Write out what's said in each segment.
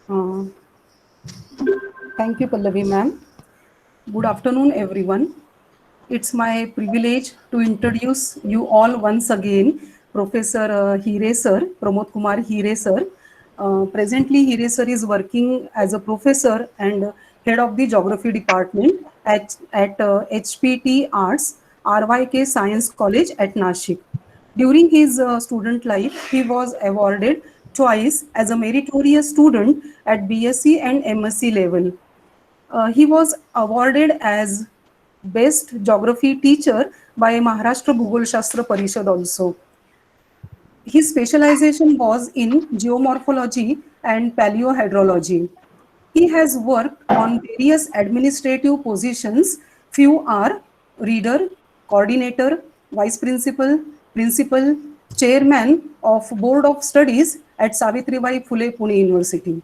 Uh, Thank you, Pallavi ma'am. Good afternoon, everyone. It's my privilege to introduce you all once again, Professor Hire sir, Pramod Kumar Hire sir. Presently, Hire sir is working as a professor and head of the geography department at HPT Arts, RYK Science College at Nashik. During his student life, he was awarded twice as a meritorious student at BSc and MSc level. He was awarded as Best Geography Teacher by Maharashtra Bhugol Shastra Parishad also. His specialization was in geomorphology and paleohydrology. He has worked on various administrative positions. Few are reader, coordinator, vice principal, principal, chairman of Board of Studies at Savitribai Phule Pune University.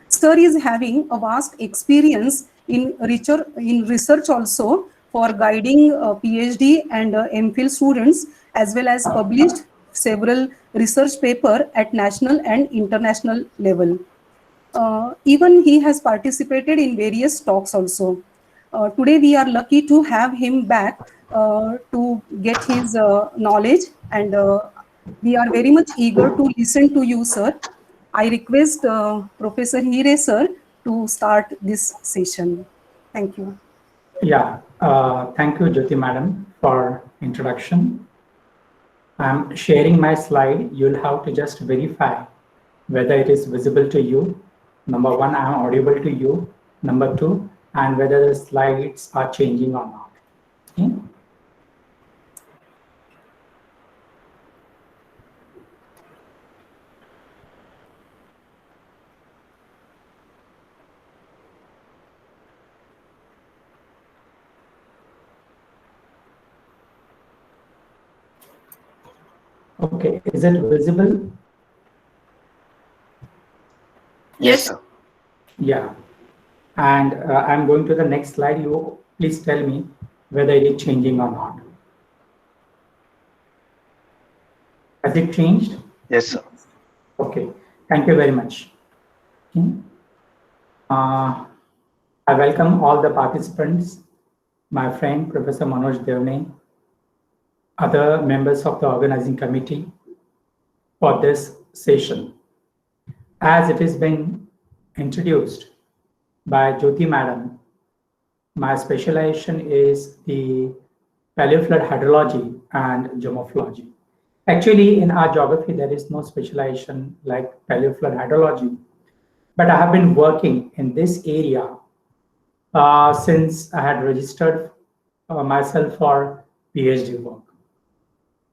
Sir is having a vast experience in research also for guiding PhD and MPhil students, as well as published several research paper at national and international level. Even he has participated in various talks also. Today we are lucky to have him back to get his knowledge, and we are very much eager to listen to you, sir. I request Professor Hire sir to start this session. Thank you. Yeah, thank you, Jyoti madam, for introduction. I'm sharing my slide. You'll have to just verify whether it is visible to you. Number one, I'm audible to you. Number two, and whether the slides are changing or not. Okay? Okay, is it visible? Yes, sir. Yeah. And I'm going to the next slide. You please tell me whether it is changing or not. Has it changed? Yes, sir. Okay. Thank you very much. Okay. I welcome all the participants, my friend Professor Manoj Devne, other members of the organizing committee for this session. As it has been introduced by Jyoti madam, my specialization is the paleoflood hydrology and geomorphology. Actually, in our geography, there is no specialization like paleoflood hydrology, but I have been working in this area since I had registered myself for PhD work.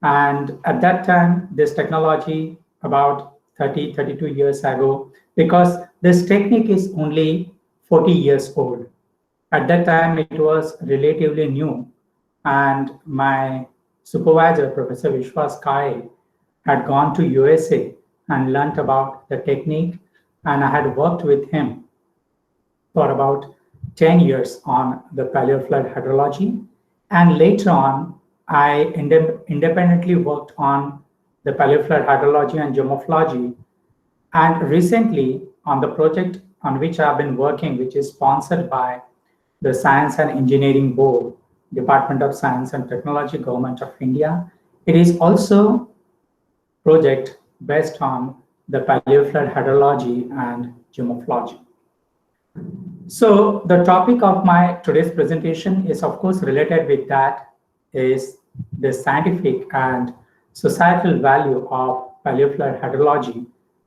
And at that time, this technology, about 32 years ago, because this technique is only 40 years old. At that time, it was relatively new. And my supervisor, Professor Vishwas Kai, had gone to USA and learnt about the technique. And I had worked with him for about 10 years on the paleoflood hydrology. And later on, I independently worked on the paleoflood hydrology and geomorphology. And recently, on the project on which I've been working, which is sponsored by the Science and Engineering Board, Department of Science and Technology, Government of India, it is also project based on the paleoflood hydrology and geomorphology. So the topic of my today's presentation is of course related with that, is the scientific and societal value of paleoflood hydrology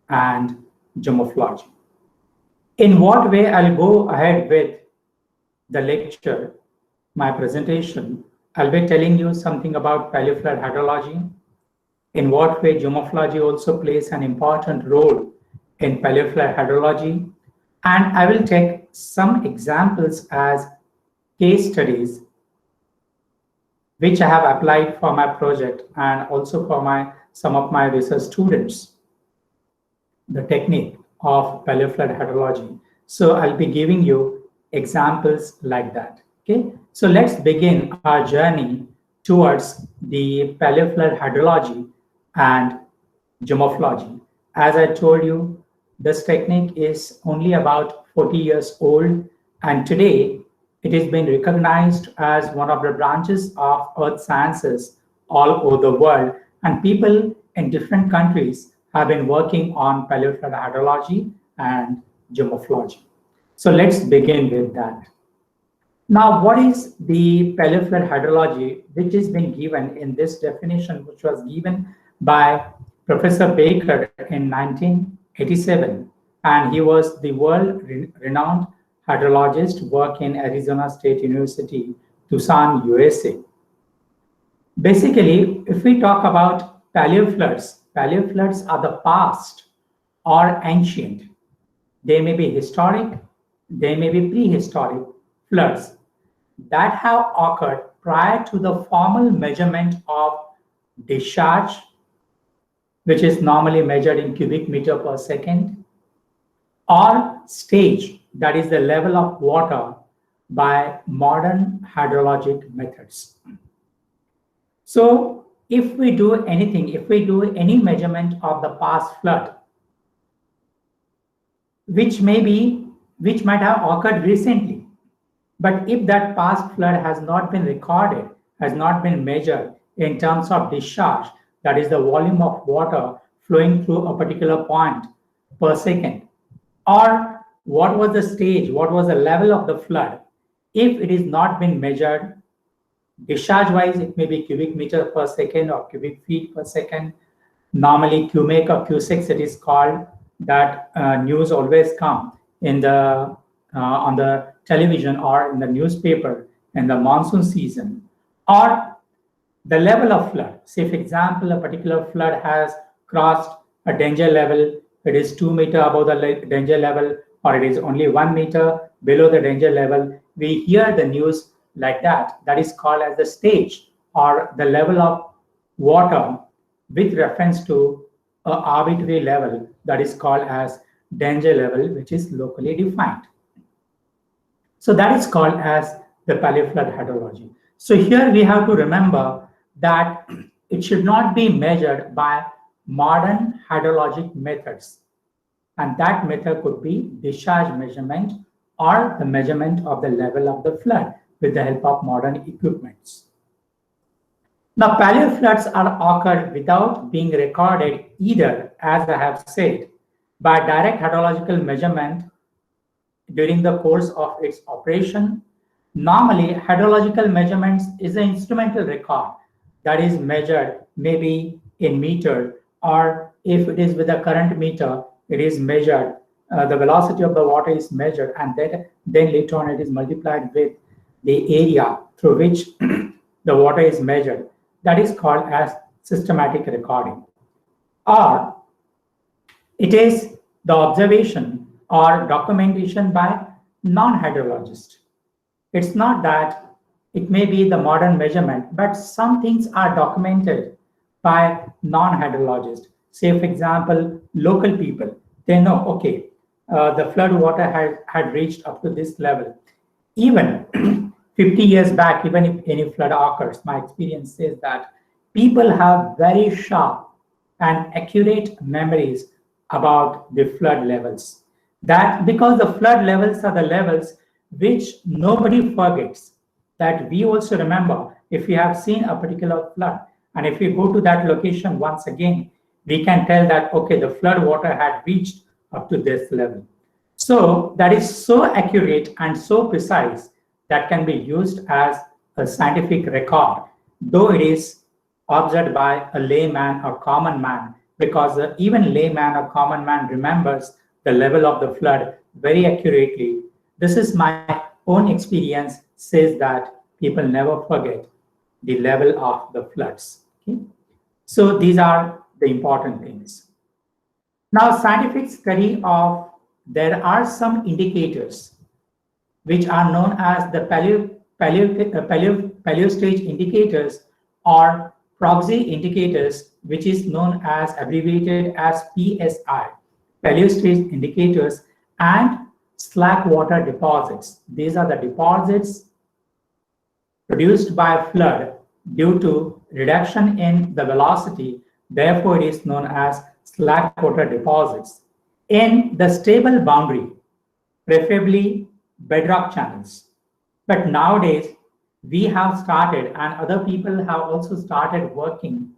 and geomorphology. In what way I'll go ahead with the lecture, my presentation, I'll be telling you something about paleoflood hydrology, in what way geomorphology also plays an important role in paleoflood hydrology, and I will take some examples as case studies which I have applied for my project and also for some of my research students, the technique of paleoflood hydrology. So I'll be giving you examples like that. Okay, so let's begin our journey towards the paleoflood hydrology and geomorphology. As I told you, This technique is only about 40 years old, and today it has been recognized as one of the branches of earth sciences all over the world, and people in different countries have been working on paleoflood hydrology and geomorphology. So let's begin with that. Now, what is the paleoflood hydrology, which has been given in this definition, which was given by Professor Baker in 1987, and he was the world-renowned hydrologist, work in Arizona State University, Tucson, USA. Basically, if we talk about paleofloods are the past or ancient. They may be historic, they may be prehistoric floods that have occurred prior to the formal measurement of discharge, which is normally measured in cubic meter per second, or stage, that is the level of water, by modern hydrologic methods. So if we do any measurement of the past flood, which might have occurred recently, but if that past flood has not been recorded, has not been measured in terms of discharge, that is the volume of water flowing through a particular point per second, or what was the stage, what was the level of the flood, if it is not been measured, discharge wise, it may be cubic meter per second or cubic feet per second, normally cubic or cusecs it is called, that news always come in the on the television or in the newspaper in the monsoon season, or the level of flood. Say, for example, a particular flood has crossed a danger level, it is 2 meters above the danger level, or it is only 1 meter below the danger level. We hear the news like that. That is called as the stage, or the level of water with reference to an arbitrary level, that is called as danger level, which is locally defined. So that is called as the paleoflood hydrology. So here we have to remember that it should not be measured by modern hydrologic methods. And that method could be discharge measurement or the measurement of the level of the flood with the help of modern equipments. Now, paleofloods are occurred without being recorded either, as I have said, by direct hydrological measurement during the course of its operation. Normally, hydrological measurements is an instrumental record that is measured maybe in meter, or if it is with a current meter, it is measured, the velocity of the water is measured, and then later on it is multiplied with the area through which the water is measured. That is called as systematic recording. Or it is the observation or documentation by non-hydrologists. It's not that it may be the modern measurement, but some things are documented by non-hydrologists. Say, for example, local people, they know, okay, the flood water had reached up to this level. Even 50 years back, even if any flood occurs, my experience says that people have very sharp and accurate memories about the flood levels. That because the flood levels are the levels which nobody forgets, that we also remember if we have seen a particular flood, and if we go to that location once again, we can tell that, okay, the flood water had reached up to this level. So that is so accurate and so precise that can be used as a scientific record, though it is observed by a layman or common man, because even layman or common man remembers the level of the flood very accurately. This is my own experience, says that people never forget the level of the floods. Okay? So these are the important things. Now, scientific study of, there are some indicators which are known as the paleo stage indicators or proxy indicators, which is known as abbreviated as PSI, paleo stage indicators, and slackwater deposits. These are the deposits produced by flood due to reduction in the velocity. Therefore, it is known as slackwater deposits. in the stable boundary, preferably bedrock channels. But nowadays, we have started, and other people have also started working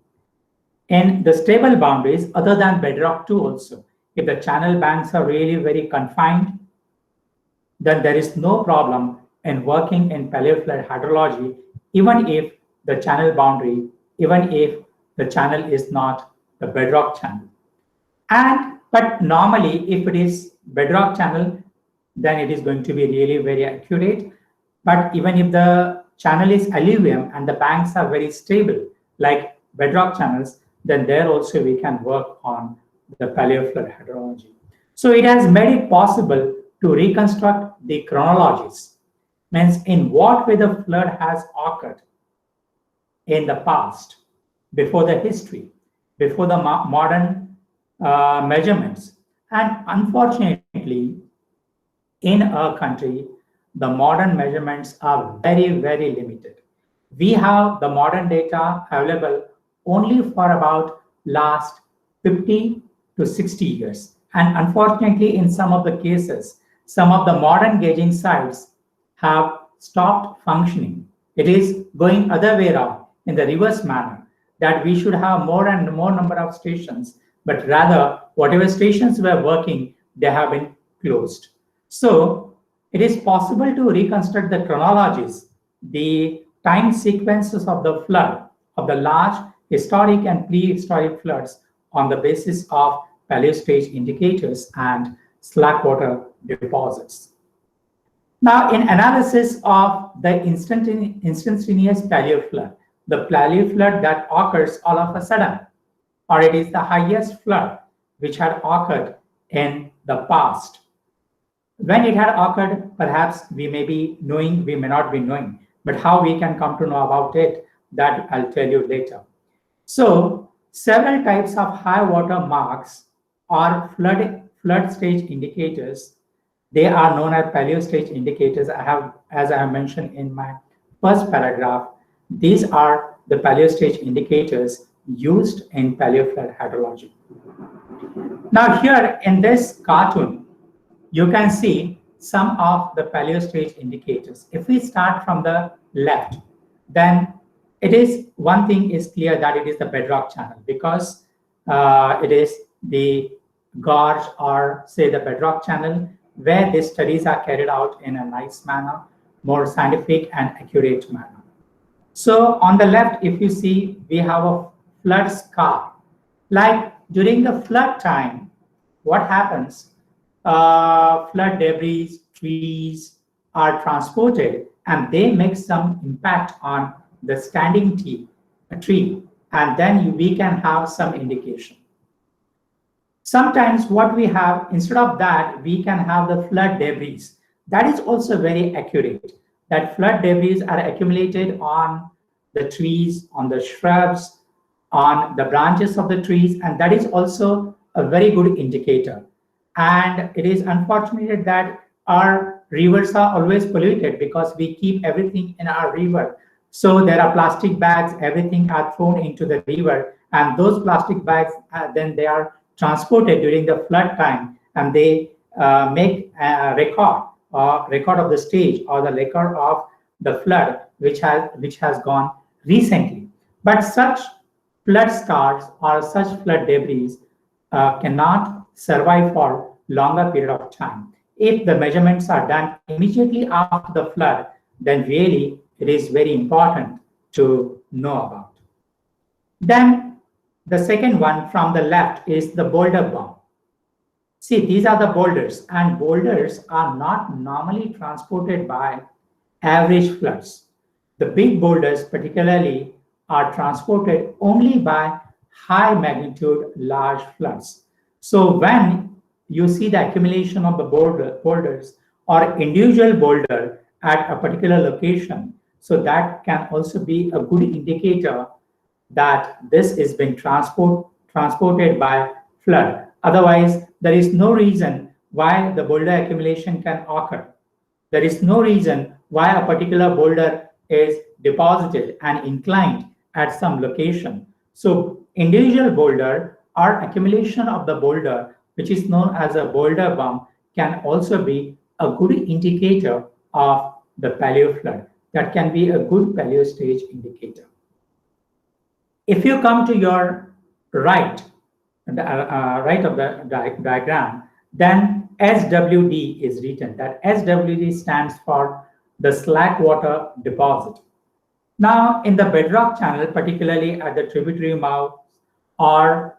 in the stable boundaries other than bedrock too also. If the channel banks are really very confined, then there is no problem in working in paleoflood hydrology, even if the channel boundary, even if the channel is not the bedrock channel. But normally, if it is bedrock channel, then it is going to be really very accurate. But even if the channel is alluvium and the banks are very stable, like bedrock channels, then there also we can work on the paleoflood hydrology. So it has made it possible to reconstruct the chronologies, means in what way the flood has occurred in the past, before the history, before the modern measurements. And unfortunately, in our country, the modern measurements are very, very limited. We have the modern data available only for about last 50 to 60 years. And unfortunately, in some of the cases, some of the modern gauging sites have stopped functioning. It is going other way around in the reverse manner, that we should have more and more number of stations, but rather whatever stations were working, they have been closed. So it is possible to reconstruct the chronologies, the time sequences of the flood, of the large historic and prehistoric floods on the basis of paleostage indicators and slackwater deposits. Now, in analysis of the instantaneous paleoflood, the paleoflood that occurs all of a sudden, or it is the highest flood which had occurred in the past. When it had occurred, perhaps we may be knowing, we may not be knowing, but how we can come to know about it, that I'll tell you later. So, several types of high water marks or flood stage indicators. They are known as paleo stage indicators. As I have mentioned in my first paragraph, these are the paleo stage indicators used in paleoflood hydrology. Now here in this cartoon, you can see some of the paleo stage indicators. If we start from the left, then it is one thing is clear that it is the bedrock channel, because it is the gorge or say the bedrock channel where these studies are carried out in a nice manner, more scientific and accurate manner. So on the left, if you see, we have a flood scar. Like during the flood time, what happens? Flood debris, trees are transported and they make some impact on the standing tree, and then we can have some indication. Sometimes what we have, instead of that, we can have the flood debris. That is also very accurate, that flood debris are accumulated on the trees, on the shrubs, on the branches of the trees, and that is also a very good indicator. And it is unfortunate that our rivers are always polluted because we keep everything in our river. So there are plastic bags, everything are thrown into the river, and those plastic bags, then they are transported during the flood time, and they make a record of the stage or the record of the flood which has gone recently. But such flood scars or such flood debris cannot survive for longer period of time. If the measurements are done immediately after the flood, then really it is very important to know about. Then the second one from the left is the Boulder Bomb. See, these are the boulders, and boulders are not normally transported by average floods. The big boulders particularly are transported only by high magnitude large floods. So when you see the accumulation of the boulders or individual boulder at a particular location, so that can also be a good indicator that this is being transported by flood. Otherwise, there is no reason why the boulder accumulation can occur. There is no reason why a particular boulder is deposited and inclined at some location. So individual boulder or accumulation of the boulder which is known as a Boulder Bomb, can also be a good indicator of the paleo flood. That can be a good paleo stage indicator. If you come to your right, right of the diagram, then SWD is written. That SWD stands for the Slackwater deposit. Now, in the bedrock channel, particularly at the tributary mouth, or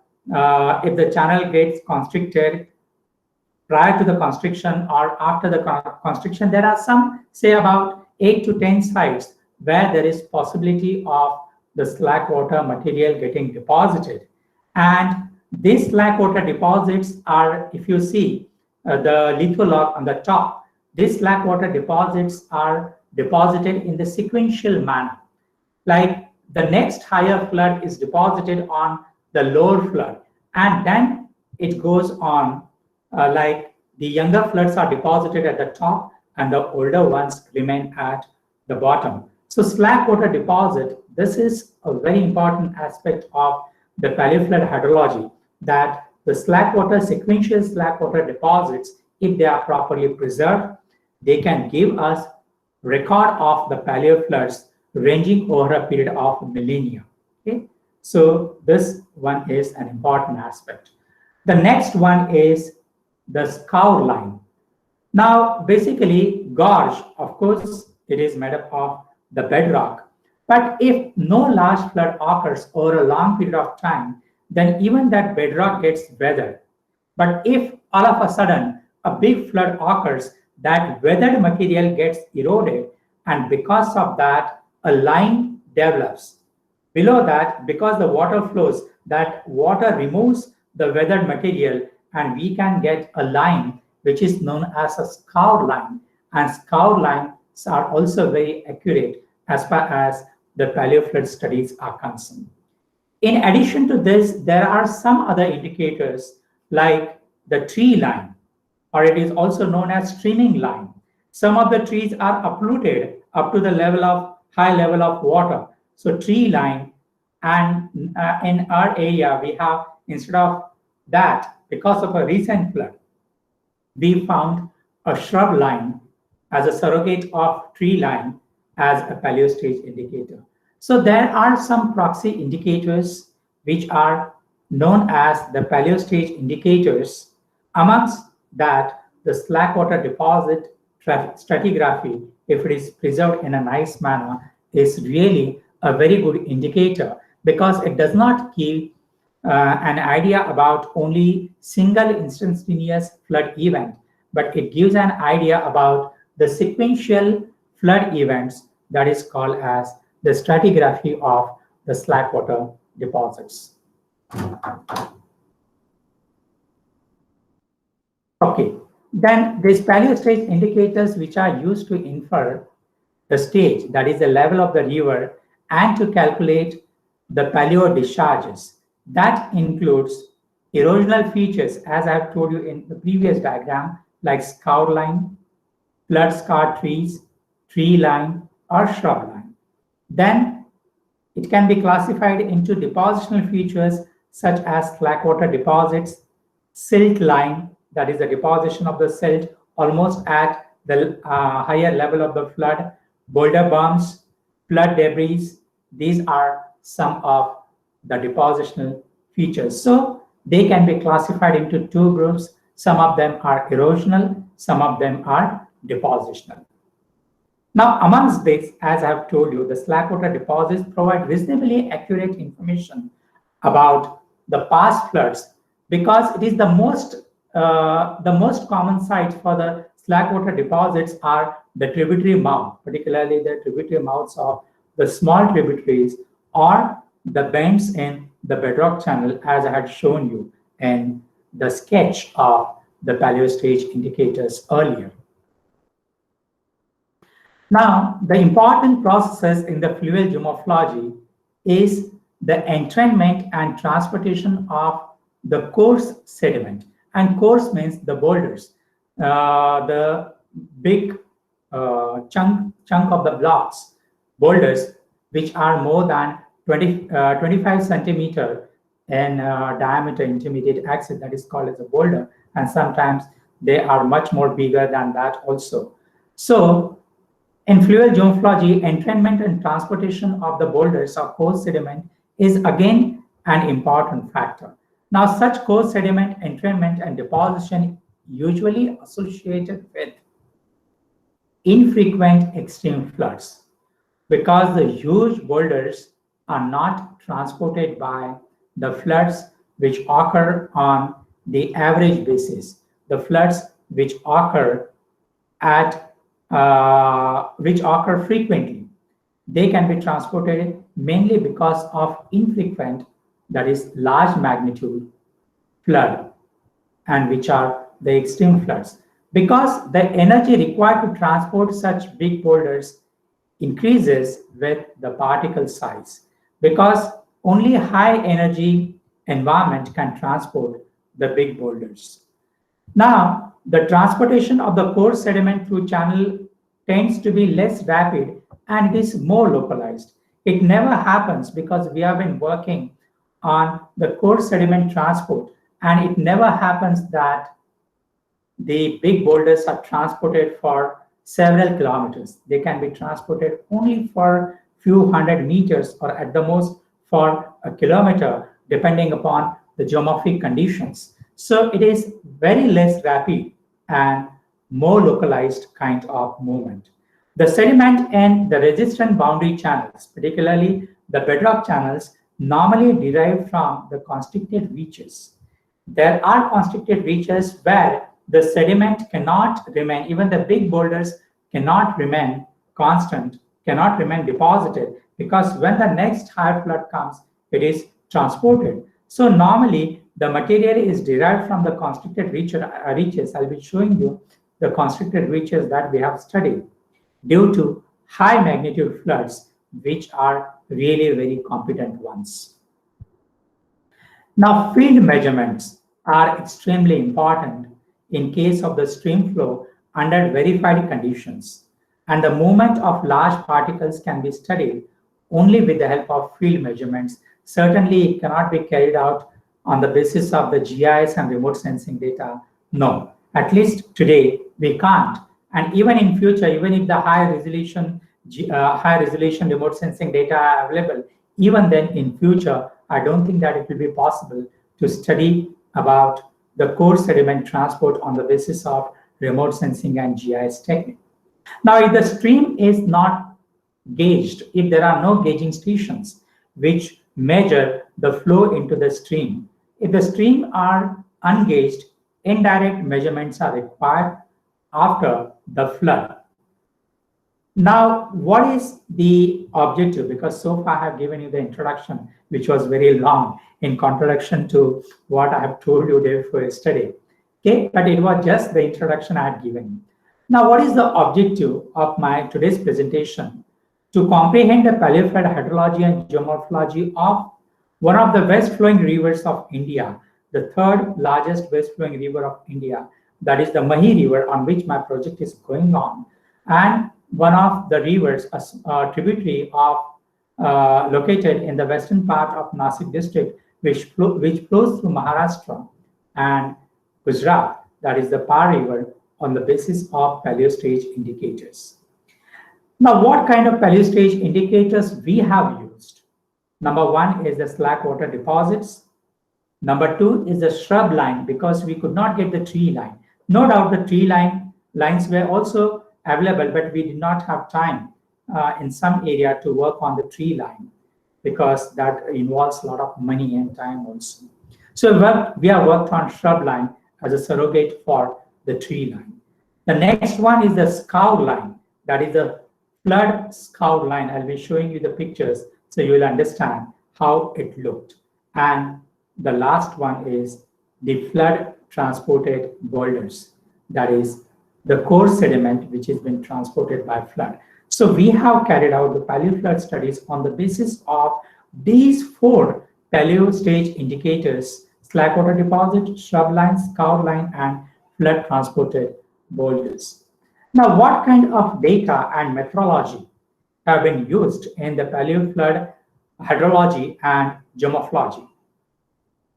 if the channel gets constricted prior to the constriction or after the constriction, there are some, say about 8 to 10 sites where there is possibility of the slackwater material getting deposited. And these slackwater deposits are, if you see the litholog on the top, these slackwater deposits are deposited in the sequential manner. Like the next higher flood is deposited on the lower flood, and then it goes on like the younger floods are deposited at the top and the older ones remain at the bottom. So slackwater deposit, this is a very important aspect of the paleoflood hydrology, that the slackwater, sequential slackwater deposits, if they are properly preserved, they can give us record of the paleofloods ranging over a period of millennia. Okay? So this one is an important aspect. The next one is the scour line. Now, basically, gorge, of course, it is made up of the bedrock. But if no large flood occurs over a long period of time, then even that bedrock gets weathered. But if all of a sudden a big flood occurs, that weathered material gets eroded, and because of that, a line develops. Below that, because the water flows, that water removes the weathered material, and we can get a line which is known as a scour line. And scour lines are also very accurate as far as the paleoflood studies are concerned. In addition to this, there are some other indicators like the tree line, or it is also known as streaming line. Some of the trees are uprooted up to the level of high level of water. So tree line, and in our area, we have, instead of that, because of a recent flood, we found a shrub line as a surrogate of tree line as a paleo stage indicator. So there are some proxy indicators which are known as the paleo stage indicators. Amongst that, the slackwater deposit stratigraphy, if it is preserved in a nice manner, is really a very good indicator, because it does not give an idea about only single instantaneous flood event, but it gives an idea about the sequential flood events, that is called as the stratigraphy of the slackwater deposits. Okay, then these paleo stage indicators, which are used to infer the stage, that is the level of the river, and to calculate the paleo discharges. That includes erosional features, as I have told you in the previous diagram, like scour line, flood scarred trees, tree line, or shrub line. Then it can be classified into depositional features such as slackwater deposits, silt line, that is the deposition of the silt almost at the higher level of the flood, boulder bombs, flood debris. These are some of the depositional features. So they can be classified into two groups. Some of them are erosional, some of them are depositional. Now, amongst this, as I have told you, the slackwater deposits provide reasonably accurate information about the past floods, because it is the most common sites for the slackwater deposits are the tributary mouth, particularly the tributary mouths of the small tributaries, or the bends in the bedrock channel, as I had shown you in the sketch of the paleo stage indicators earlier. Now, the important processes in the fluvial geomorphology is the entrainment and transportation of the coarse sediment. And coarse means the boulders, the big chunk of the blocks, boulders, which are more than 25 centimeter in diameter intermediate axis that is called as a boulder, and sometimes they are much more bigger than that also. So in fluvial geomorphology, entrainment and transportation of the boulders of coarse sediment is again an important factor. Now, such coarse sediment entrainment and deposition usually associated with infrequent extreme floods because the huge boulders are not transported by the floods which occur on the average basis. The floods which occur frequently, they can be transported mainly because of infrequent, that is large magnitude flood, and which are the extreme floods. Because the energy required to transport such big boulders increases with the particle size, because only high energy environment can transport the big boulders. Now, the transportation of the coarse sediment through channel tends to be less rapid and it is more localized. It never happens because we have been working on the coarse sediment transport, and it never happens that the big boulders are transported for several kilometers. They can be transported only for few hundred meters or at the most for a kilometer, depending upon the geomorphic conditions. So it is very less rapid and more localized kind of movement. The sediment and the resistant boundary channels, particularly the bedrock channels, normally derive from the constricted reaches. There are constricted reaches where the sediment cannot remain, even the big boulders cannot remain constant, cannot remain deposited, because when the next high flood comes, it is transported. So normally the material is derived from the constricted reaches. I'll be showing you the constricted reaches that we have studied due to high magnitude floods, which are really very competent ones. Now, field measurements are extremely important in case of the stream flow under verified conditions, and the movement of large particles can be studied only with the help of field measurements. Certainly, it cannot be carried out on the basis of the GIS and remote sensing data. No, at least today we can't. And even in future, even if the high resolution remote sensing data are available, even then in future, I don't think that it will be possible to study about the coarse sediment transport on the basis of remote sensing and GIS technique. Now, if the stream is not gauged, if there are no gauging stations which measure the flow into the stream, if the stream are ungauged, indirect measurements are required after the flood. Now, what is the objective? Because so far I have given you the introduction, which was very long in contradiction to what I have told you day before yesterday. Okay, but it was just the introduction I had given you. Now, what is the objective of my today's presentation? To comprehend the paleoflood hydrology and geomorphology of one of the west flowing rivers of India, the third largest west flowing river of India, that is the Mahi River, on which my project is going on, and one of the rivers, a tributary of located in the western part of Nasik district, which flows through Maharashtra and Gujarat, that is the Par River, on the basis of paleo-stage indicators. Now, what kind of paleo-stage indicators we have used? Number one is the Slackwater deposits. Number two is the shrub line, because we could not get the tree line. No doubt the tree lines were also available, but we did not have time in some area to work on the tree line, because that involves a lot of money and time also. So we have worked on shrub line as a surrogate for the tree line. The next one is the scour line, that is the flood scour line. I'll be showing you the pictures so you will understand how it looked. And the last one is the flood transported boulders, that is the coarse sediment which has been transported by flood. So we have carried out the paleoflood studies on the basis of these four paleo stage indicators: slackwater deposit, shrub line, scour line, and flood transported boulders. Now, what kind of data and methodology have been used in the paleoflood hydrology and geomorphology?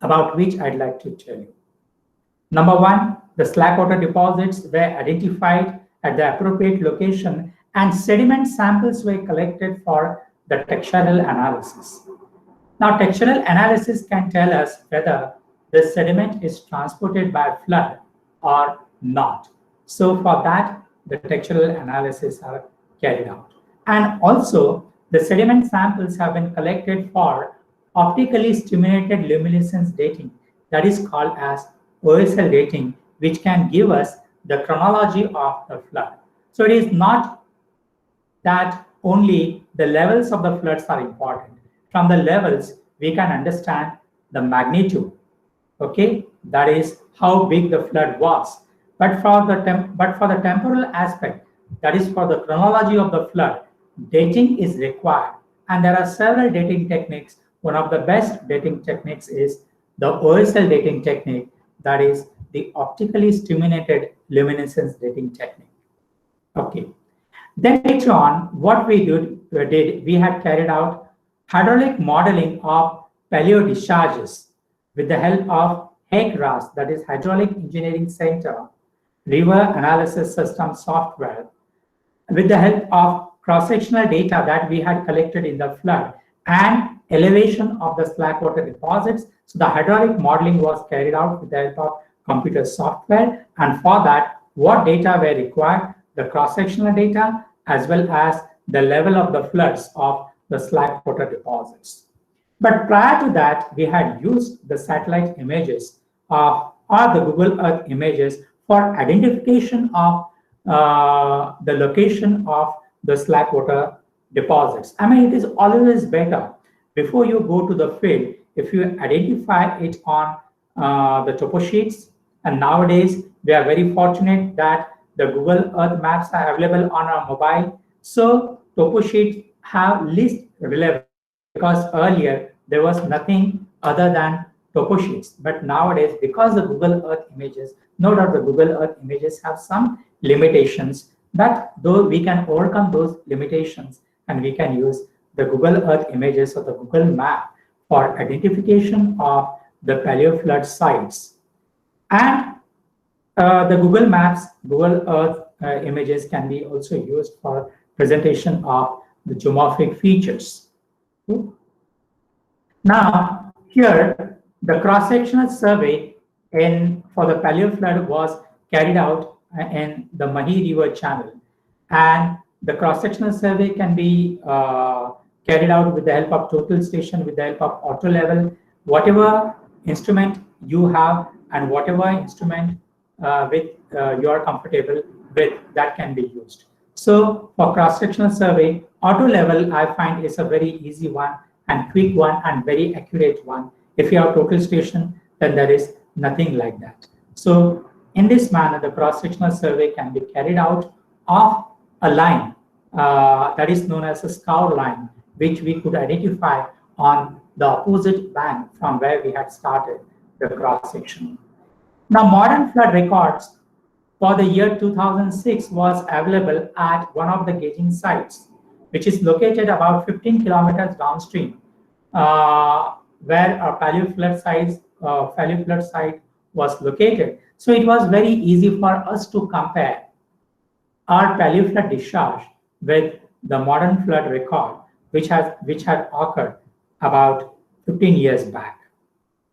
about which I'd like to tell you. Number one, the Slackwater deposits were identified at the appropriate location and sediment samples were collected for the textural analysis. Now, textural analysis can tell us whether the sediment is transported by flood or not. So for that, the textural analysis are carried out. And also, the sediment samples have been collected for optically stimulated luminescence dating, that is called as OSL dating, which can give us the chronology of the flood. So it is not that only the levels of the floods are important. From the levels, we can understand the magnitude. Okay, that is how big the flood was. But for the temporal aspect, that is for the chronology of the flood, dating is required. And there are several dating techniques. One of the best dating techniques is the OSL dating technique, that is the optically stimulated luminescence dating technique. Okay. Then later on, what we did, we had carried out hydraulic modeling of Paleo discharges with the help of HECRAS, that is Hydraulic Engineering Center, River Analysis System software, with the help of cross-sectional data that we had collected in the flood and elevation of the Slackwater deposits. So the hydraulic modeling was carried out with the help of computer software, and for that, what data were required? The cross-sectional data as well as the level of the floods of the Slackwater deposits. But prior to that, we had used the satellite images or the Google Earth images for identification of the location of the Slackwater deposits. I mean, it is always better before you go to the field if you identify it on the topo sheets. And nowadays, we are very fortunate that the Google Earth maps are available on our mobile. So topo sheets have least relevance because earlier there was nothing other than topo sheets. But nowadays, because the Google Earth images, no doubt the Google Earth images have some limitations, but though we can overcome those limitations and we can use the Google Earth images or the Google map for identification of the paleo flood sites. And the Google Maps, Google Earth images can be also used for presentation of the geomorphic features. Now, here, the cross-sectional survey for the paleo flood was carried out in the Mahi River channel. And the cross-sectional survey can be carried out with the help of total station, with the help of auto level, whatever instrument you have and whatever instrument you are comfortable with, that can be used. So for cross-sectional survey, auto level I find is a very easy one and quick one and very accurate one. If you have total station, then there is nothing like that. So in this manner, the cross-sectional survey can be carried out of a line that is known as a scour line, which we could identify on the opposite bank from where we had started the cross-section. Now, modern flood records for the year 2006 was available at one of the gauging sites, which is located about 15 kilometers downstream, where our paleo flood site was located. So it was very easy for us to compare our paleo flood discharge with the modern flood record, which had occurred about 15 years back.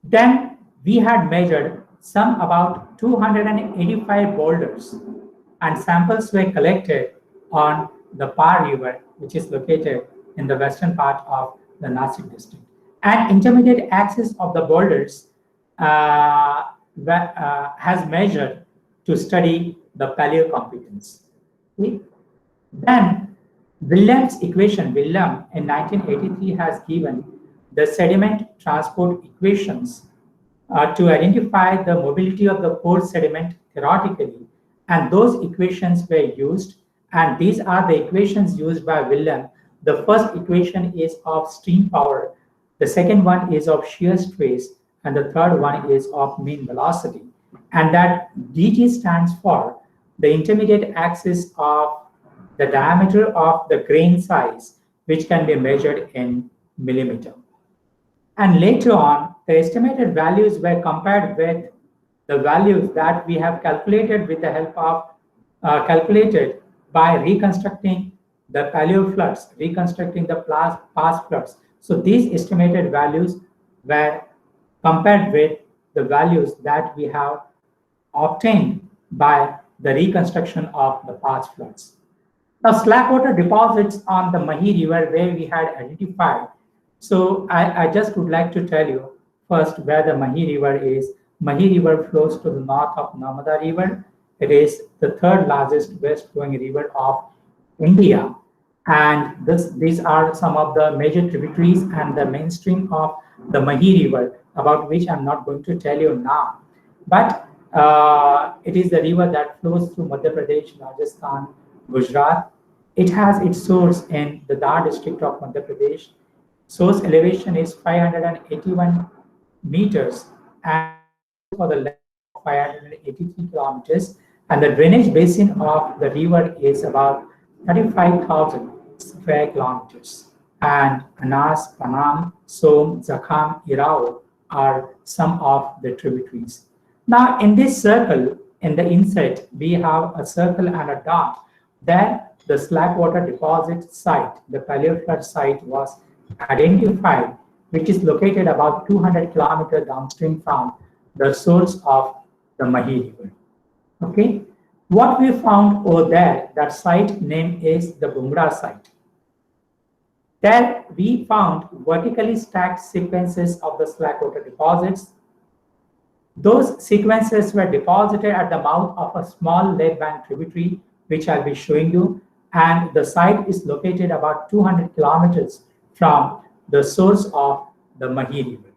Then we had measured some about 285 boulders, and samples were collected on the Par River, which is located in the western part of the Nasik district. And intermediate axis of the boulders has measured to study the paleo competence. Okay? Then William's equation, William in 1983 has given the sediment transport equations to identify the mobility of the pore sediment theoretically, and those equations were used, and these are the equations used by William. The first equation is of stream power, the second one is of shear stress, and the third one is of mean velocity. And that dt stands for the intermediate axis of the diameter of the grain size, which can be measured in millimeter. And later on, the estimated values were compared with the values that we have calculated with the help of calculated by reconstructing the paleo floods, reconstructing the past floods. So these estimated values were compared with the values that we have obtained by the reconstruction of the past floods. Now, slackwater deposits on the Mahi River where we had identified. So I just would like to tell you first where the Mahi River is. Mahi River flows to the north of Narmada River. It is the third largest west flowing river of India. And these are some of the major tributaries and the mainstream of the Mahi River, about which I'm not going to tell you now. But it is the river that flows through Madhya Pradesh, Rajasthan, Gujarat. It has its source in the Dar district of Madhya Pradesh. Source elevation is 581 meters and for the length of 583 kilometers. And the drainage basin of the river is about 35,000 square kilometers. And Anas, Panam, Som, Zakham, Irao are some of the tributaries. Now, in this circle, in the inset, we have a circle and a dot. There, the slackwater deposit site, the paleo flood site, was identified, which is located about 200 kilometers downstream from the source of the Mahi River. Okay, what we found over there, that site name is the Bungra site. There, we found vertically stacked sequences of the slackwater deposits. Those sequences were deposited at the mouth of a small lake bank tributary, which I'll be showing you. And the site is located about 200 kilometers from the source of the Mahi River.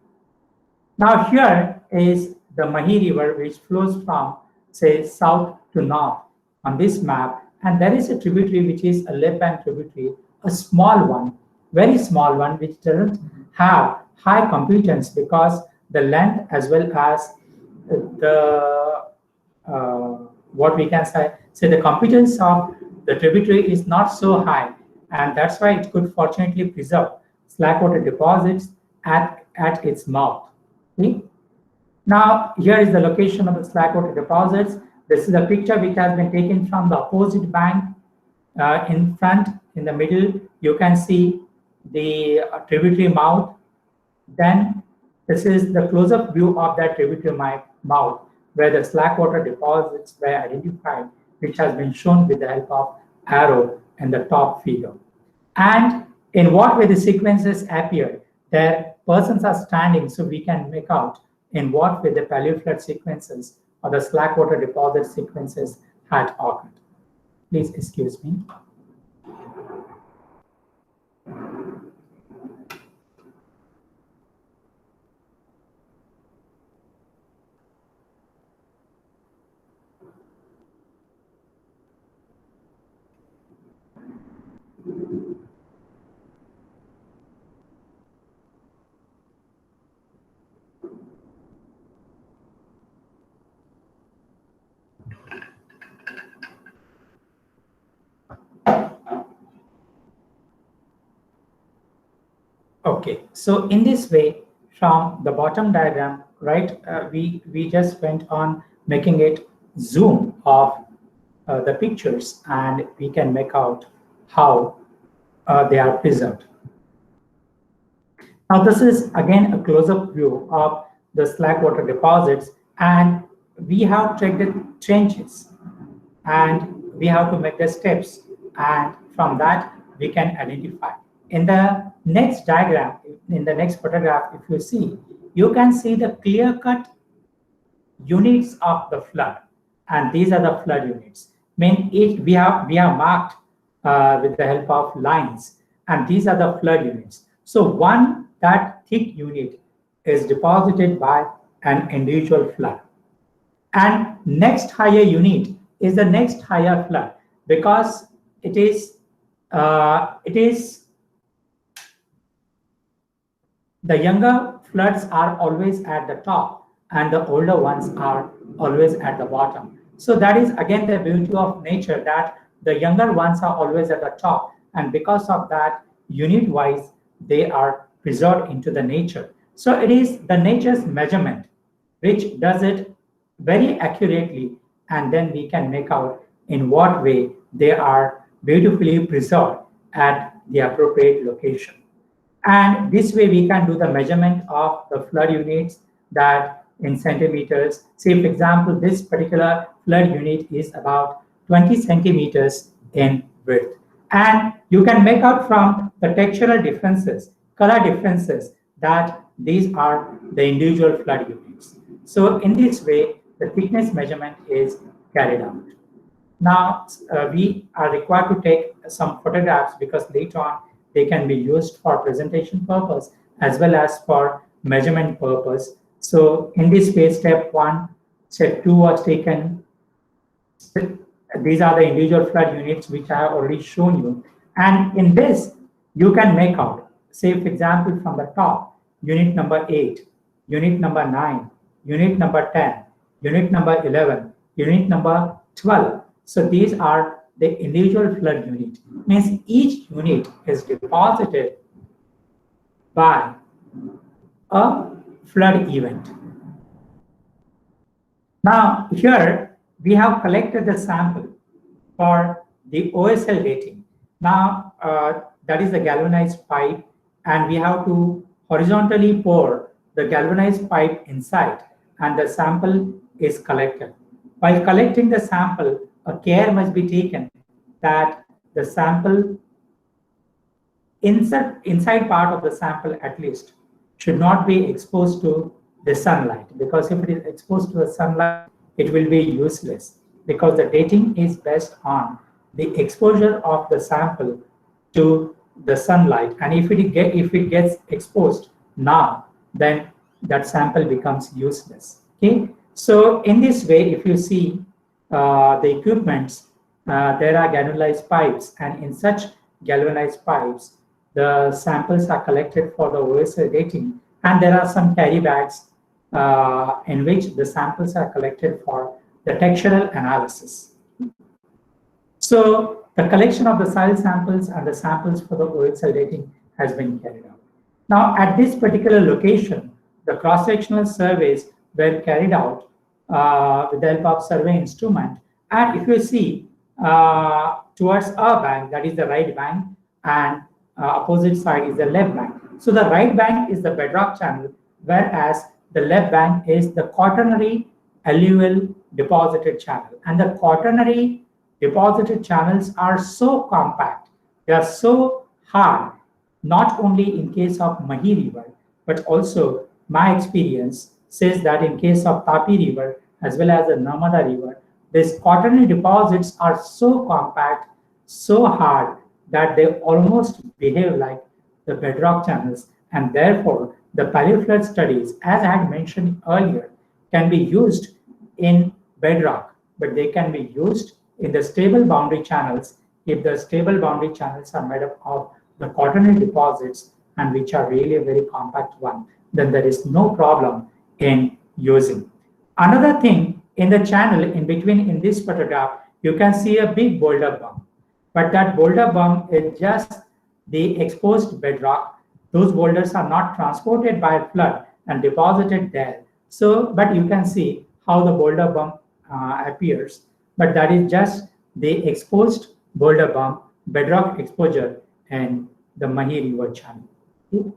Now here is the Mahi River, which flows from, say, south to north on this map. And there is a tributary, which is a lake bank tributary, a small one, very small one, which doesn't have high competence because the length as well as the what we can say the competence of the tributary is not so high, and that's why it could fortunately preserve slackwater deposits at its mouth. Okay? Now here is the location of the slackwater deposits. This is a picture which has been taken from the opposite bank. In front, in the middle, you can see the tributary mouth. Then this is the close-up view of that tributary mouth where the slackwater deposits were identified, which has been shown with the help of arrow in the top figure. And in what way the sequences appear, there persons are standing, so we can make out in what way the paleo flood sequences or the slackwater deposit sequences had occurred. Please excuse me. Okay, so in this way, from the bottom diagram, right, we just went on making it zoom of the pictures, and we can make out how they are preserved. Now this is again a close-up view of the slackwater deposits, and we have checked the trenches, and we have to make the steps, and from that we can identify. In the next diagram, in the next photograph, if you see, you can see the clear-cut units of the flood, and these are the flood units. We have marked with the help of lines, and these are the flood units. So that thick unit is deposited by an individual flood, and next higher unit is the next higher flood, because it is the younger floods are always at the top and the older ones are always at the bottom. So that is again the beauty of nature, that the younger ones are always at the top, and because of that, unit wise they are preserved into the nature. So it is the nature's measurement which does it very accurately, and then we can make out in what way they are beautifully preserved at the appropriate location. And this way we can do the measurement of the flood units that in centimeters. Say, for example, this particular flood unit is about 20 centimeters in width. And you can make out from the textural differences, color differences, that these are the individual flood units. So in this way, the thickness measurement is carried out. Now, we are required to take some photographs because later on they can be used for presentation purpose as well as for measurement purpose. So in this way, step 1, step 2 was taken. These are the individual flood units which I have already shown you. And in this, you can make out, say, for example, from the top, unit number 8, unit number 9, unit number 10, unit number 11, unit number 12. So these are the individual flood unit. Means each unit is deposited by a flood event. Now here we have collected the sample for the OSL dating. Now that is the galvanized pipe, and we have to horizontally pour the galvanized pipe inside, and the sample is collected. While collecting the sample, a care must be taken that the sample inside part of the sample at least should not be exposed to the sunlight, because if it is exposed to the sunlight, it will be useless, because the dating is based on the exposure of the sample to the sunlight, and if it gets exposed now, then that sample becomes useless. Okay, so in this way, if you see the equipments, there are galvanized pipes, and in such galvanized pipes, the samples are collected for the OSL dating, and there are some carry bags in which the samples are collected for the textural analysis. So the collection of the soil samples and the samples for the OSL dating has been carried out. Now at this particular location, the cross-sectional surveys were carried out with the help of survey instrument. And if you see towards our bank, that is the right bank, and opposite side is the left bank. So the right bank is the bedrock channel, whereas the left bank is the quaternary alluvial deposited channel. And the quaternary deposited channels are so compact, they are so hard, not only in case of Mahi River, but also my experience says that in case of Tapi River as well as the Narmada River, these quaternary deposits are so compact, so hard, that they almost behave like the bedrock channels, and therefore the paleoflood studies, as I had mentioned earlier, can be used in bedrock, but they can be used in the stable boundary channels if the stable boundary channels are made up of the quaternary deposits, and which are really a very compact one, then there is no problem in using. Another thing, in the channel in between, in this photograph, you can see a big boulder bomb, but that boulder bomb is just the exposed bedrock. Those boulders are not transported by flood and deposited there. So, but you can see how the boulder bomb appears, but that is just the exposed boulder bomb bedrock exposure and the Mahi River channel. Okay.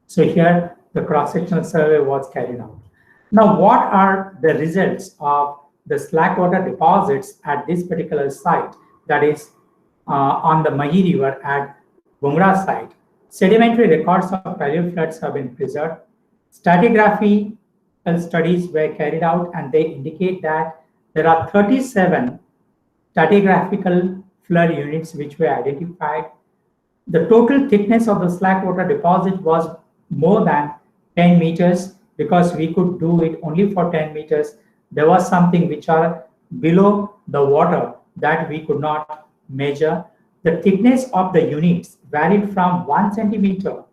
So here the cross-sectional survey was carried out. Now, what are the results of the slackwater deposits at this particular site, that is on the Mahi River at Bungra site? Sedimentary records of paleofloods have been preserved. Stratigraphic studies were carried out, and they indicate that there are 37 stratigraphical flood units which were identified. The total thickness of the slackwater deposit was more than 10 meters, because we could do it only for 10 meters. There was something which are below the water that we could not measure. The thickness of the units varied from 1 centimeter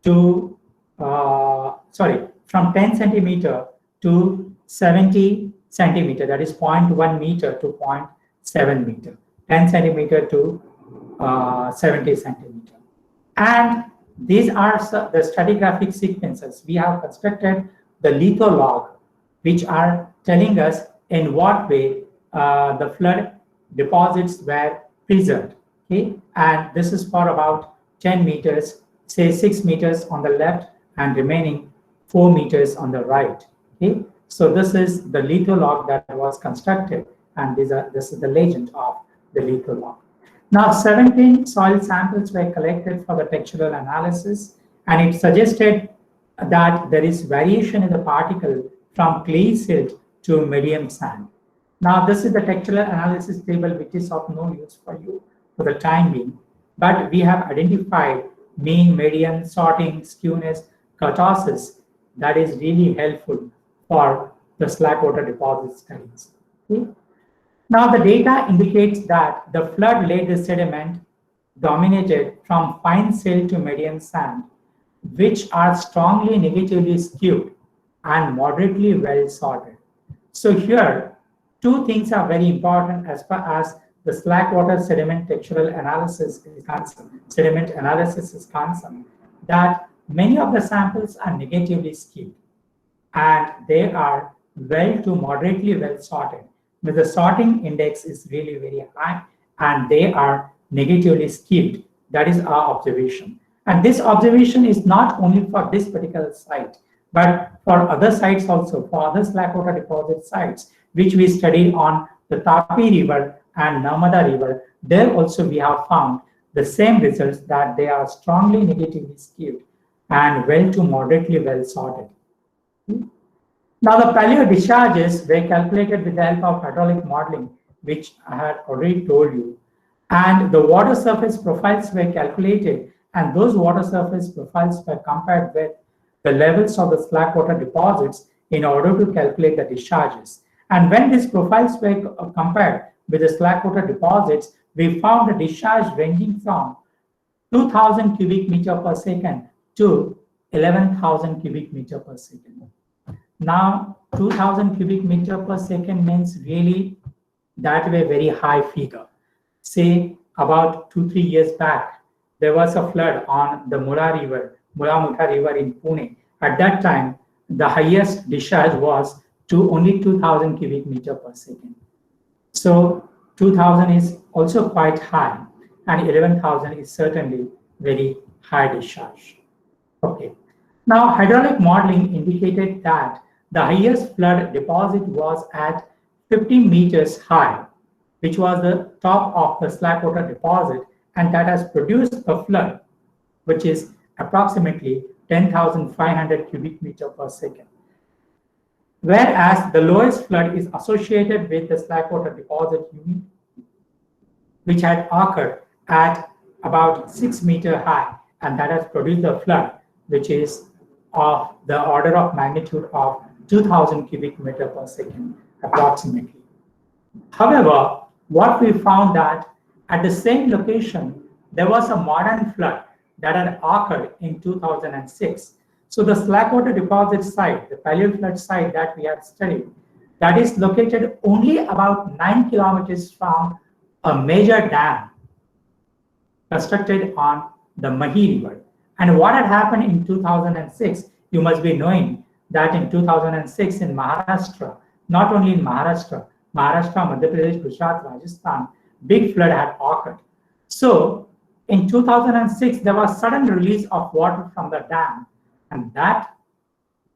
to, from 10 centimeter to 70 centimeter, that is 0.1 meter to 0.7 meter, 10 centimeter to 70 centimeter. And These are the stratigraphic sequences. We have constructed the lithologue, which are telling us in what way the flood deposits were preserved. Okay, and this is for about 10 meters, say 6 meters on the left and remaining 4 meters on the right. Okay, so this is the lithologue that was constructed, and this is the legend of the lithologue. Now, 17 soil samples were collected for the textural analysis, and it suggested that there is variation in the particle from clay silt to medium sand. Now, this is the textural analysis table, which is of no use for you for the time being, but we have identified mean, median, sorting, skewness, kurtosis. That is really helpful for the slackwater deposit studies. Okay? Now, the data indicates that the flood laid the sediment dominated from fine silt to medium sand, which are strongly negatively skewed and moderately well sorted. So here, two things are very important as far as the slackwater sediment textural analysis is concerned, that many of the samples are negatively skewed and they are well to moderately well sorted. But the sorting index is really very high and they are negatively skewed. That is our observation. And this observation is not only for this particular site, but for other sites also, for other slackwater deposit sites, which we studied on the Tapi River and Narmada River. There also we have found the same results, that they are strongly negatively skewed and well to moderately well sorted. Now, the paleo discharges were calculated with the help of hydraulic modeling, which I had already told you. And the water surface profiles were calculated, and those water surface profiles were compared with the levels of the slackwater deposits in order to calculate the discharges. And when these profiles were compared with the slackwater deposits, we found the discharge ranging from 2,000 cubic meter per second to 11,000 cubic meter per second. Now, 2,000 cubic meter per second means really that way very high figure. Say about 2-3 years back, there was a flood on the Mula Mutha River in Pune. At that time, the highest discharge was to only 2,000 cubic meter per second. So 2,000 is also quite high, and 11,000 is certainly very high discharge. Okay. Now, hydraulic modeling indicated that the highest flood deposit was at 50 meters high, which was the top of the slackwater deposit, and that has produced a flood, which is approximately 10,500 cubic meter per second. Whereas the lowest flood is associated with the slackwater deposit unit, which had occurred at about 6 meter high, and that has produced a flood, which is of the order of magnitude of 2,000 cubic meter per second, approximately. However, what we found that at the same location, there was a modern flood that had occurred in 2006. So the slackwater deposit site, the paleo flood site that we have studied, that is located only about 9 kilometers from a major dam constructed on the Mahi River. And what had happened in 2006, you must be knowing that in 2006 in Maharashtra, not only in Maharashtra, Madhya Pradesh, Gujarat, Rajasthan, big flood had occurred. So in 2006, there was sudden release of water from the dam, and that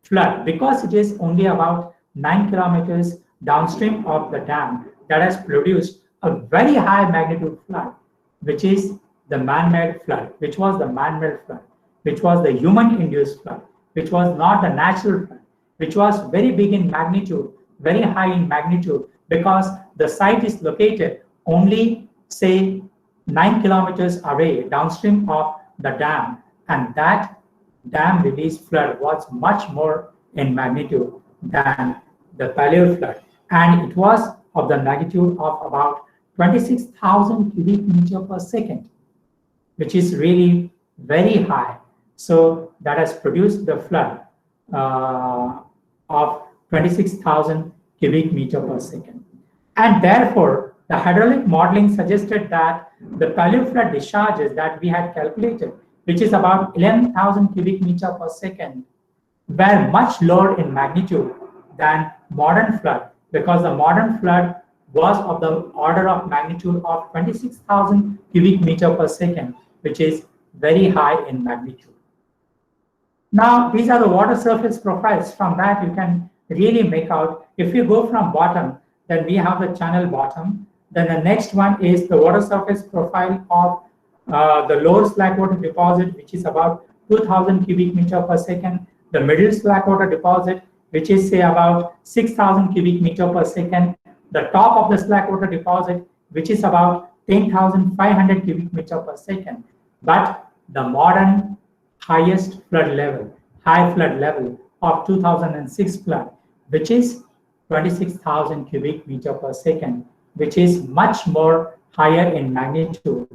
flood, because it is only about 9 kilometers downstream of the dam, that has produced a very high magnitude flood, which is the man-made flood, which was the man-made flood, which was the human-induced flood, which was not the natural flood, which was very big in magnitude, very high in magnitude, because the site is located only, say, 9 kilometers away downstream of the dam, and that dam release flood was much more in magnitude than the paleo flood, and it was of the magnitude of about 26,000 cubic meter per second, which is really very high. So that has produced the flood of 26,000 cubic meter per second. And therefore, the hydraulic modeling suggested that the paleo flood discharges that we had calculated which is about 11,000 cubic meter per second, were much lower in magnitude than modern flood, because the modern flood was of the order of magnitude of 26,000 cubic meter per second, which is very high in magnitude. Now, these are the water surface profiles. From that, you can really make out, if you go from bottom, then we have the channel bottom. Then the next one is the water surface profile of the lower Slackwater deposit, which is about 2,000 cubic meter per second. The middle Slackwater deposit, which is say about 6,000 cubic meter per second. The top of the Slackwater deposit, which is about 10,500 cubic meter per second. But the modern highest flood level, high flood level of 2006 flood, which is 26,000 cubic meter per second, which is much more higher in magnitude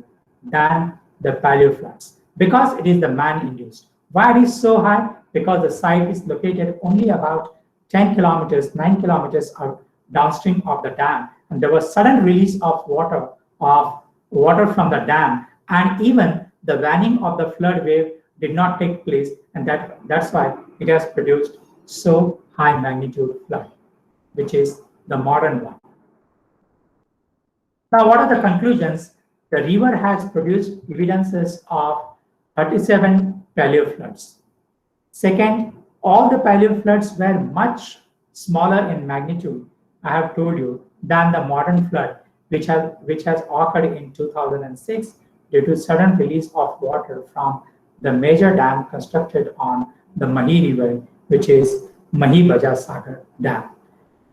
than the Paleo floods, because it is the man-induced. Why it is so high? Because the site is located only about 10 kilometers, 9 kilometers out downstream of the dam, and there was sudden release of water from the dam, and even the vanning of the flood wave did not take place, and that's why it has produced so high magnitude flood, which is the modern one. Now, what are the conclusions? The river has produced evidences of 37 Paleo floods. Second, all the Paleo floods were much smaller in magnitude, I have told you, than the modern flood, which has occurred in 2006 due to sudden release of water from the major dam constructed on the Mahi River, which is Mahi Sagar Dam.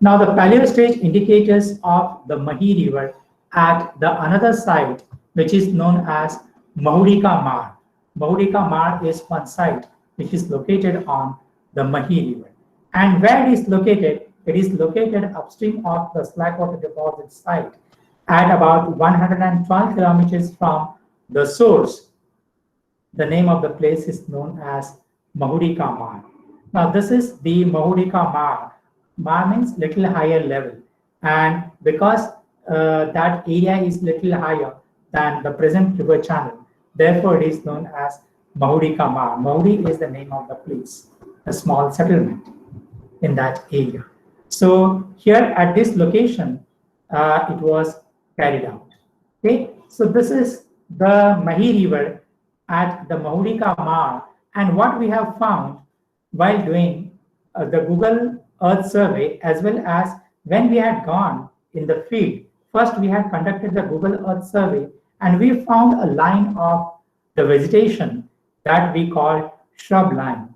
Now, the Paleo stage indicators of the Mahi River at the another site, which is known as Mahudika Mar. Mahudika Mar is one site which is located on the Mahi River. And where it is located? It is located upstream of the Slackwater deposit site at about 112 kilometers from the source. The name of the place is known as Mahudika Mar. Now, this is the Mahudika Mar. Mar means little higher level. And because that area is little higher than the present river channel, therefore it is known as Mahudika Mar. Mahudi is the name of the place, a small settlement in that area. So here at this location, it was carried out. Okay, so this is the Mahi River at the Mahudika Mar, and what we have found while doing the Google Earth survey, as well as when we had gone in the field. First, we had conducted the Google Earth survey, and we found a line of the vegetation that we call shrub line.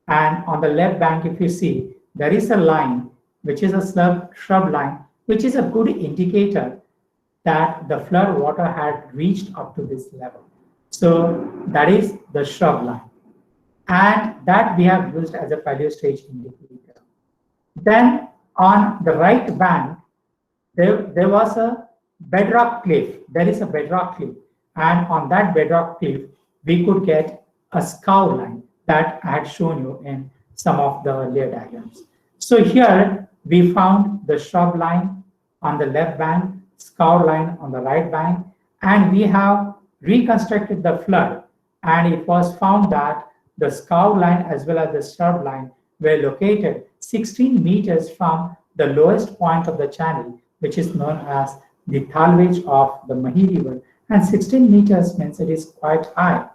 And on the left bank, if you see, there is a line which is a shrub line, which is a good indicator that the flood water had reached up to this level. So that is the shrub line. And that we have used as a Paleo stage indicator. Then on the right bank, there was a bedrock cliff. There is a bedrock cliff. And on that bedrock cliff, we could get a scour line that I had shown you in some of the layer diagrams. So here we found the shrub line on the left bank, scour line on the right bank, and we have reconstructed the flood, and it was found that the scour line as well as the shrub line were located 16 meters from the lowest point of the channel, which is known as the Thalwage of the Mahi River, and 16 meters means it is quite high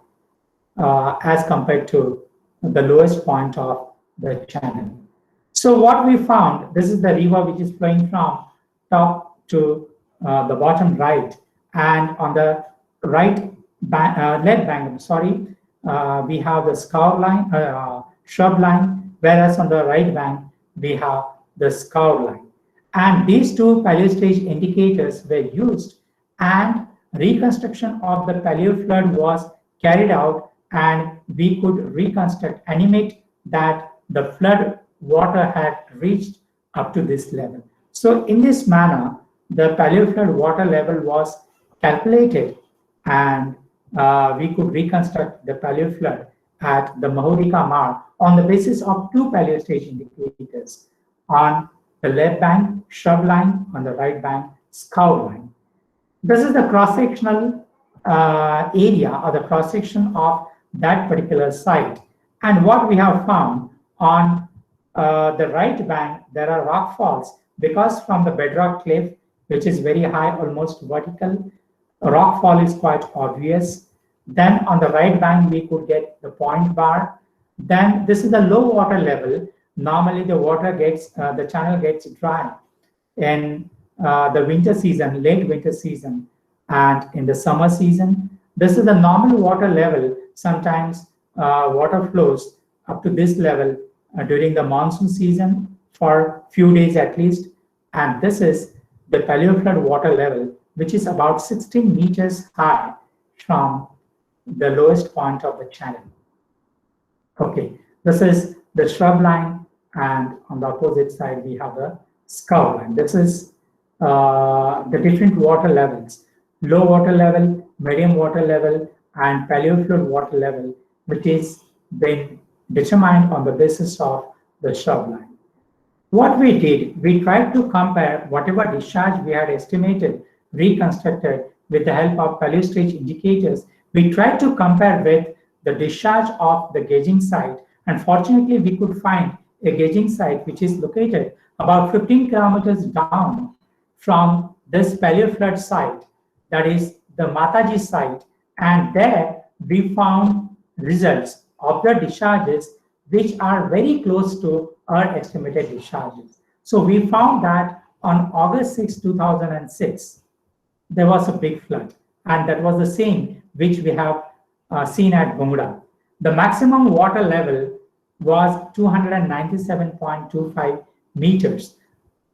as compared to the lowest point of the channel. So what we found, this is the river which is flowing from top to the bottom right, and on the right bank, left bank, we have the scour line, shrub line, whereas on the right bank we have the scour line. And these two Paleo stage indicators were used, and reconstruction of the Paleo flood was carried out, and we could reconstruct, animate that the flood water had reached up to this level. So in this manner, the Paleo flood water level was calculated, and we could reconstruct the Paleo flood at the Mahudika Mar on the basis of two Paleo stage indicators. On the left bank, shrub line; on the right bank, scour line. This is the cross-sectional area, or the cross-section of that particular site. And what we have found on the right bank, there are rock falls because from the bedrock cliff, which is very high, almost vertical, a rock fall is quite obvious. Then on the right bank, we could get the point bar. Then this is the low water level. Normally the water gets, the channel gets dry in the winter season, late winter season, and in the summer season. This is the normal water level. Sometimes water flows up to this level during the monsoon season for few days at least. And this is the paleoflood water level, which is about 16 meters high from the lowest point of the channel. Okay, this is the shrub line, and on the opposite side we have the scour line. This is the different water levels: low water level, medium water level, and paleoflood water level, which is been determined on the basis of the shrub line. What we did, we tried to compare whatever discharge we had estimated, reconstructed with the help of paleostage indicators. We tried to compare with the discharge of the gauging site, and fortunately we could find a gauging site which is located about 15 kilometers down from this paleoflood site, that is the Mataji site, and there we found results of the discharges which are very close to our estimated discharges. So we found that on August 6, 2006, there was a big flood, and that was the same which we have seen at Bungda. The maximum water level was 297.25 meters,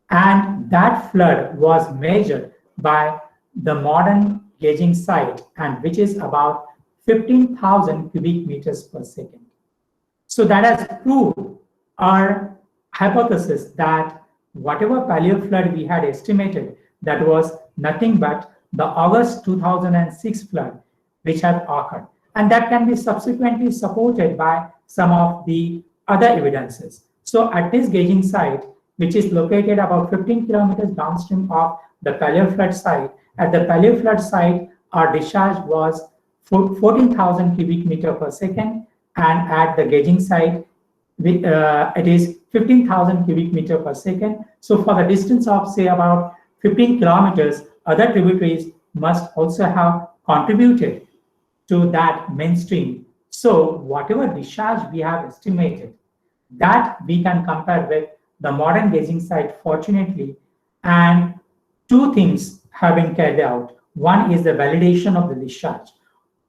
and that flood was measured by the modern gauging site, and which is about 15,000 cubic meters per second. So that has proved our hypothesis that whatever paleoflood we had estimated, that was nothing but the August 2006 flood which had occurred. And that can be subsequently supported by some of the other evidences. So at this gauging site, which is located about 15 kilometers downstream of the paleoflood site, at the paleoflood site, our discharge was 14,000 cubic meter per second, and at the gauging site, it is 15,000 cubic meter per second. So for the distance of say about 15 kilometers, other tributaries must also have contributed to that mainstream. So whatever discharge we have estimated, that we can compare with the modern gauging site, fortunately, and two things have been carried out. One is the validation of the discharge.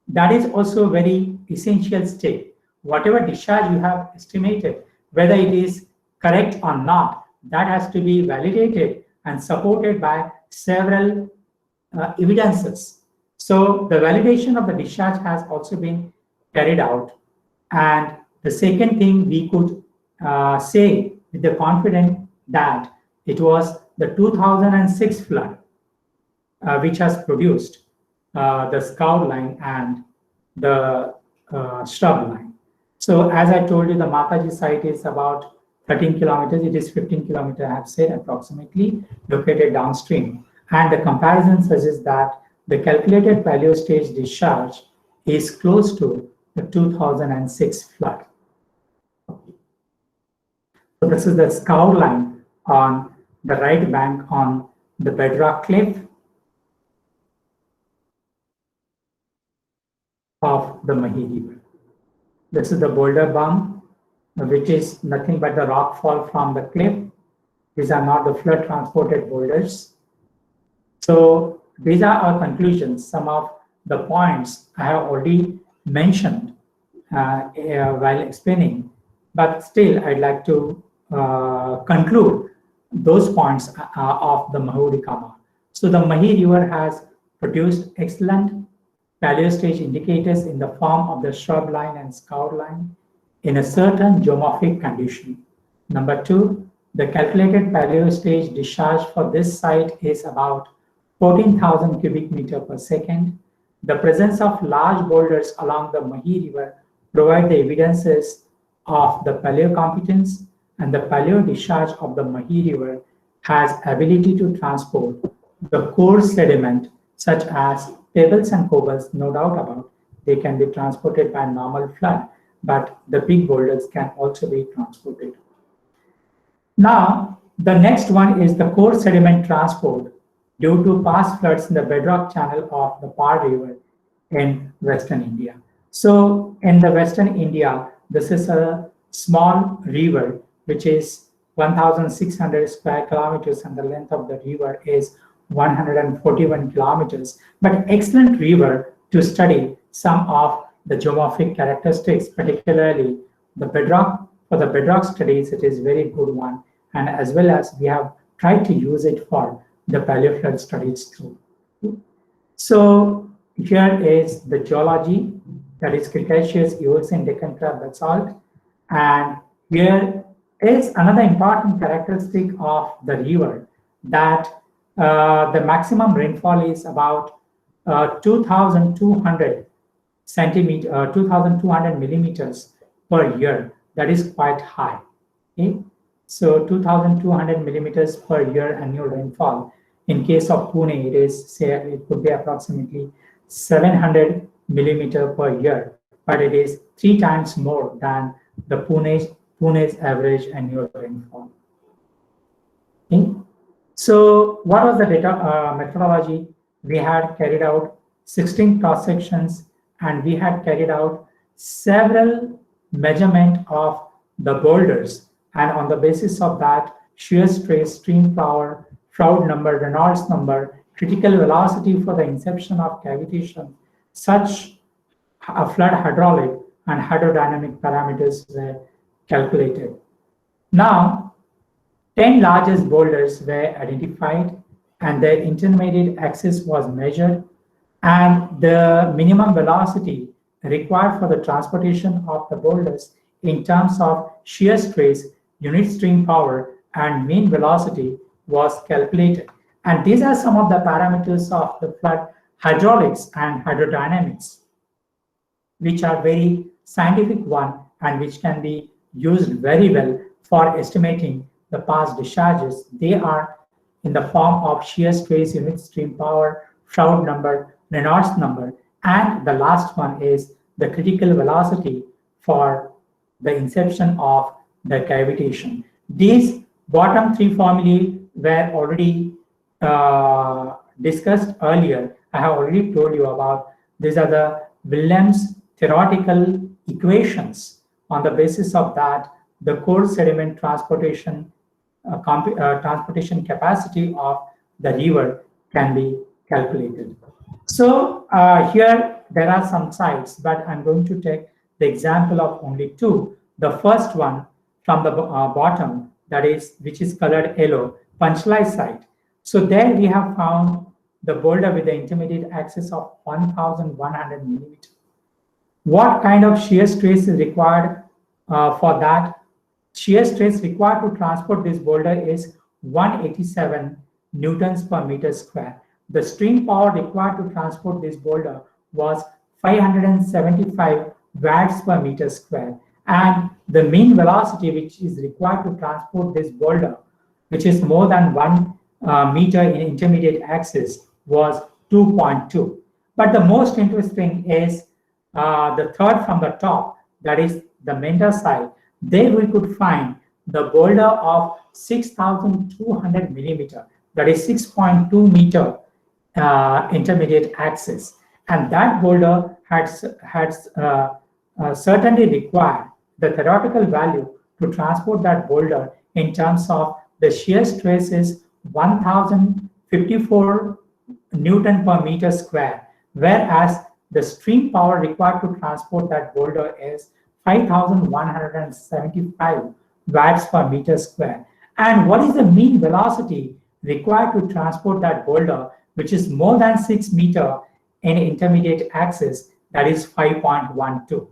That is also a very essential step. Whatever discharge you have estimated, whether it is correct or not, that has to be validated and supported by several evidences. So the validation of the discharge has also been carried out. And the second thing we could say with the confidence that it was the 2006 flood which has produced the scour line and the shrub line. So as I told you, the Mataji site is about 13 kilometers. It is 15 kilometers, I have said, approximately, located downstream. And the comparison suggests that the calculated paleo stage discharge is close to the 2006 flood. So this is the scour line on the right bank on the bedrock cliff of the Mahi River. This is the Boulder Bomb, which is nothing but the rock fall from the cliff. These are not the flood transported boulders. So these are our conclusions. Some of the points I have already mentioned while explaining, but still I'd like to conclude those points of the Manojkumar. So the Mahi River has produced excellent paleo stage indicators in the form of the shrub line and scour line in a certain geomorphic condition. Number two, the calculated paleo stage discharge for this site is about 14,000 cubic meter per second. The presence of large boulders along the Mahi River provide the evidences of the paleo competence, and the paleo discharge of the Mahi River has ability to transport the coarse sediment such as pebbles and cobbles, no doubt about, they can be transported by normal flood, but the big boulders can also be transported. Now, the next one is the core sediment transport due to past floods in the bedrock channel of the Par River in Western India. So in the Western India, this is a small river which is 1,600 square kilometers, and the length of the river is 141 kilometers, but excellent river to study some of the geomorphic characteristics, particularly the bedrock. For the bedrock studies, it is very good one, and as well as we have tried to use it for the paleoflood studies too. So here is the geology, that is Cretaceous, Eocene, Deccan Crab basalt, and here is another important characteristic of the river, that the maximum rainfall is about 2,200 millimeters per year. That is quite high. Okay? So 2,200 millimeters per year annual rainfall. In case of Pune, it could be approximately 700 millimeter per year, but it is 3 times more than the Pune's average annual rainfall. Okay? So what was the data methodology? We had carried out 16 cross sections, and we had carried out several measurement of the boulders, and on the basis of that, shear stress, stream power, Froude number, Reynolds number, critical velocity for the inception of cavitation, such a flood hydraulic and hydrodynamic parameters were calculated. Now, 10 largest boulders were identified, and their intermediate axis was measured, and the minimum velocity required for the transportation of the boulders in terms of shear stress, unit stream power, and mean velocity was calculated. And these are some of the parameters of the flood hydraulics and hydrodynamics, which are very scientific one and which can be used very well for estimating the past discharges. They are in the form of shear stress, unit stream power, Froude number, Reynolds number, and the last one is the critical velocity for the inception of the cavitation. These bottom 3 formulae were already discussed earlier. I have already told you about these are the Williams theoretical equations. On the basis of that, the core sediment transportation capacity of the river can be calculated. So here there are some sites, but I'm going to take the example of only 2. The first one from the bottom, that is, which is colored yellow, Panchlai site. So there we have found the boulder with the intermediate axis of 1,100 millimeters. What kind of shear stress is required for that? Shear stress required to transport this boulder is 187 newtons per meter square. The stream power required to transport this boulder was 575 watts per meter square. And the mean velocity which is required to transport this boulder, which is more than 1 meter in intermediate axis, was 2.2. But the most interesting is the third from the top, that is the Menda side. There we could find the boulder of 6,200 millimeter, that is 6.2 meter intermediate axis. And that boulder had certainly required the theoretical value to transport that boulder in terms of the shear stress is 1,054 Newton per meter square, whereas the stream power required to transport that boulder is 5,175 watts per meter square. And what is the mean velocity required to transport that boulder, which is more than 6 meter in intermediate axis, that is 5.12.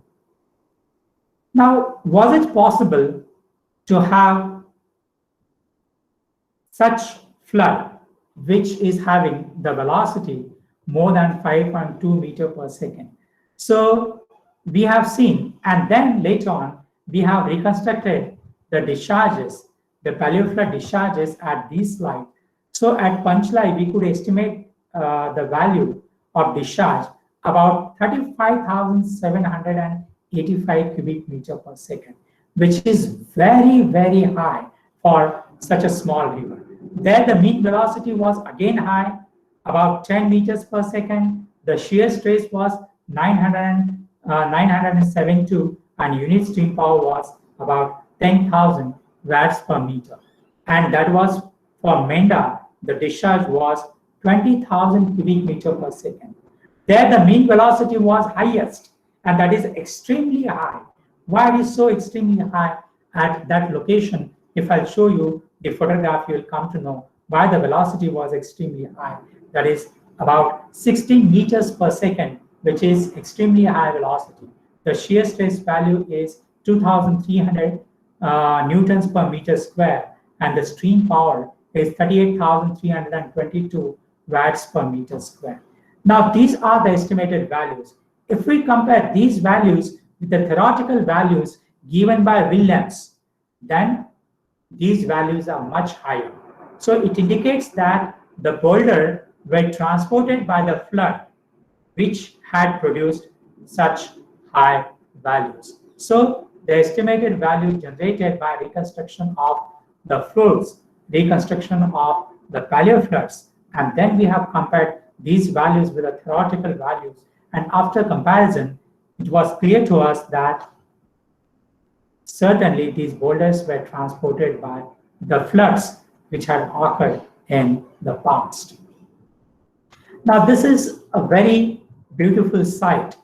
Now, was it possible to have such flood which is having the velocity more than 5.2 meter per second? So we have seen, and then later on, we have reconstructed the discharges, the paleoflood discharges at these slides. So at Panchlai, we could estimate the value of discharge about 35,785 cubic meter per second, which is very, very high for such a small river. There, the mean velocity was again high, about 10 meters per second. The shear stress was 972, and unit stream power was about 10,000 watts per meter. And that was for Menda, the discharge was 20,000 cubic meter per second. There, the mean velocity was highest, and that is extremely high. Why it is so extremely high at that location? If I'll show you the photograph, you will come to know why the velocity was extremely high. That is about 16 meters per second, which is extremely high velocity. The shear stress value is 2,300 newtons per meter square, and the stream power is 38,322 watts per meter square. Now, these are the estimated values. If we compare these values with the theoretical values given by Williams, then these values are much higher. So it indicates that the boulder were transported by the flood, which had produced such high values. So the estimated value generated by reconstruction of the flows, reconstruction of the paleo floods, and then we have compared these values with the theoretical values. And after comparison, it was clear to us that certainly these boulders were transported by the floods which had occurred in the past. Now, this is a very beautiful site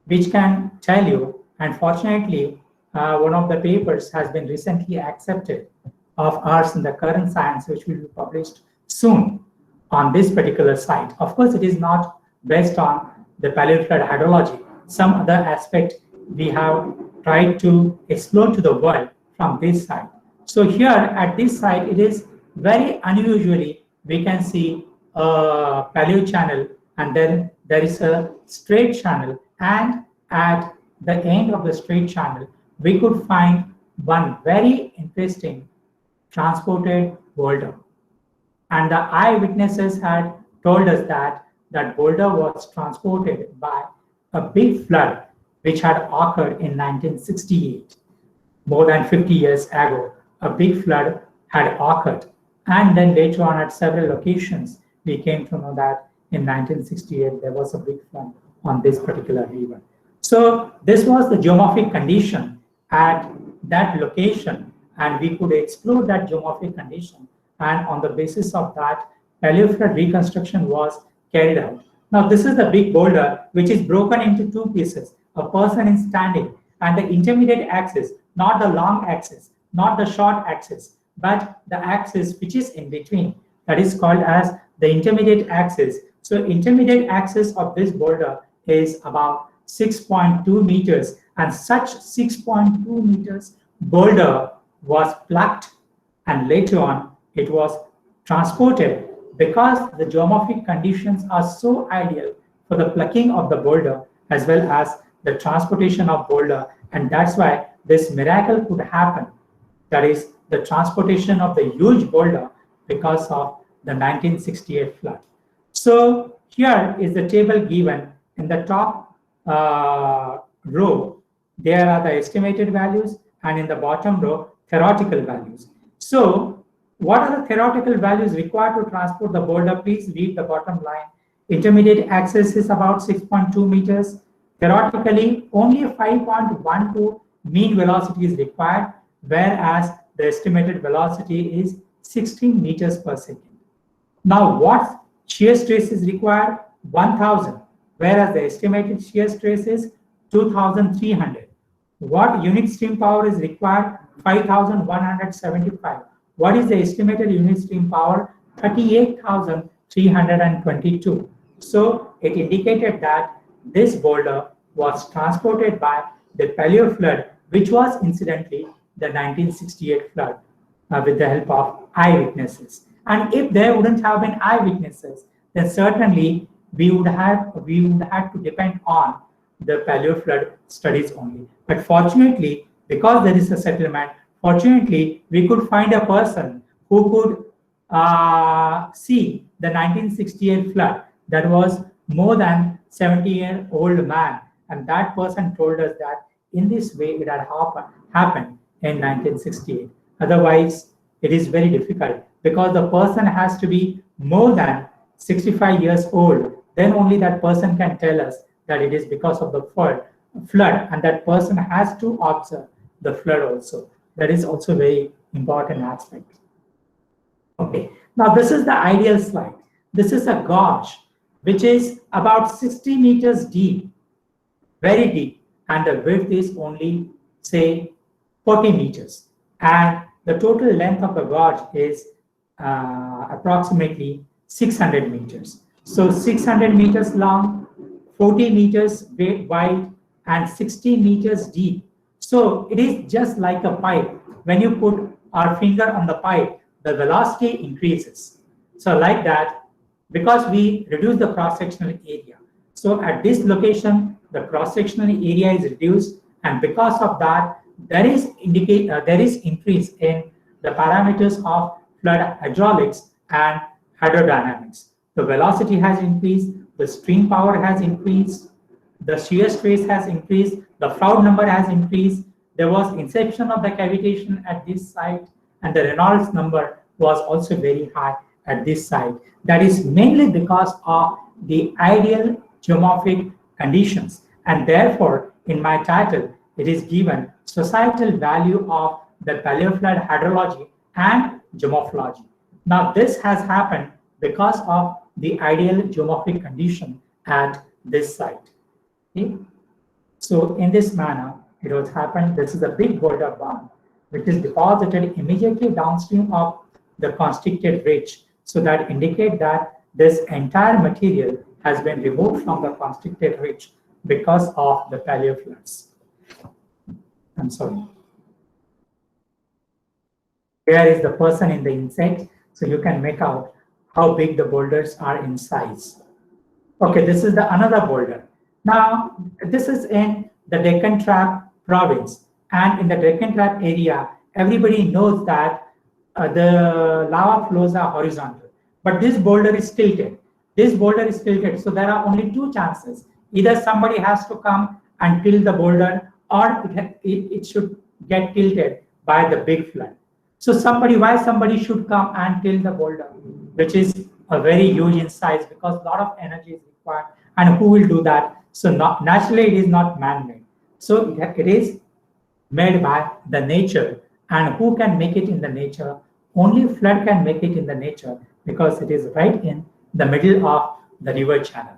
which can tell you, and fortunately, one of the papers has been recently accepted of ours in the current science, which will be published soon on this particular site. Of course, it is not based on the paleo flood hydrology. Some other aspect we have tried to explore to the world from this site. So here at this site, it is very unusually, we can see a paleo channel, and then there is a straight channel, and at the end of the straight channel, we could find one very interesting transported boulder. And the eyewitnesses had told us that that boulder was transported by a big flood which had occurred in 1968. More than 50 years ago, a big flood had occurred. And then later on at several locations, we came to know that in 1968, there was a big flood on this particular river. So this was the geomorphic condition at that location, and we could explore that geomorphic condition. And on the basis of that, paleo flood reconstruction was carried out. Now, this is the big boulder, which is broken into two pieces. A person is standing, and the intermediate axis, not the long axis, not the short axis, but the axis which is in between, that is called as the intermediate axis. So intermediate axis of this boulder is about 6.2 meters, and such 6.2 meters boulder was plucked, and later on it was transported because the geomorphic conditions are so ideal for the plucking of the boulder as well as the transportation of boulder, and that's why this miracle could happen. That is the transportation of the huge boulder because of the 1968 flood. So here is the table given in the top row. There are the estimated values, and in the bottom row, theoretical values. So what are the theoretical values required to transport the boulder? Please read the bottom line. Intermediate axis is about 6.2 meters. Theoretically, only 5.12 mean velocity is required, whereas the estimated velocity is 16 meters per second. Now, what shear stress is required? 1,000, whereas the estimated shear stress is 2,300. What unit stream power is required? 5,175. What is the estimated unit stream power? 38,322. So it indicated that this boulder was transported by the paleo flood, which was incidentally the 1968 flood, with the help of eyewitnesses. And if there wouldn't have been eyewitnesses, then certainly we would have to depend on the paleo flood studies only. But fortunately, because there is a settlement, fortunately we could find a person who could see the 1968 flood that was more than 70-year-old man, and that person told us that in this way it had happened in 1968. Otherwise, it is very difficult because the person has to be more than 65 years old. Then only that person can tell us that it is because of the flood, and that person has to observe the flood also. That is also a very important aspect. Okay, now this is the ideal slide. This is a gorge which is about 60 meters deep, very deep, and the width is only, say, 40 meters. And the total length of the gorge is approximately 600 meters. So 600 meters long, 40 meters wide, and 60 meters deep. So it is just like a pipe. When you put our finger on the pipe, the velocity increases. So like that, because we reduce the cross-sectional area. So at this location, the cross-sectional area is reduced, and because of that, there is increase in the parameters of flood hydraulics and hydrodynamics. The velocity has increased, the stream power has increased, the shear stress has increased, the Froude number has increased. There was inception of the cavitation at this site, and the Reynolds number was also very high at this site. That is mainly because of the ideal geomorphic conditions, and therefore in my title it is given societal value of the paleoflood hydrology and geomorphology. Now this has happened because of the ideal geomorphic condition at this site. Okay? So in this manner it was happened. This is a big boulder bomb which is deposited immediately downstream of the constricted ridge. So that indicate that this entire material has been removed from the constricted ridge because of the paleo floods. I'm sorry. Here is the person in the insect, so you can make out how big the boulders are in size. Okay, this is another boulder. Now, this is in the Deccan Trap province, and in the Deccan Trap area, everybody knows that the lava flows are horizontal, but this boulder is tilted. This boulder is tilted, so there are only two chances. Either somebody has to come and tilt the boulder, or it should get tilted by the big flood. So why somebody should come and tilt the boulder, which is a very huge in size, because a lot of energy is required, and who will do that? So naturally it is not man-made. So it is made by the nature, and who can make it in the nature? Only flood can make it in the nature, because it is right in the middle of the river channel.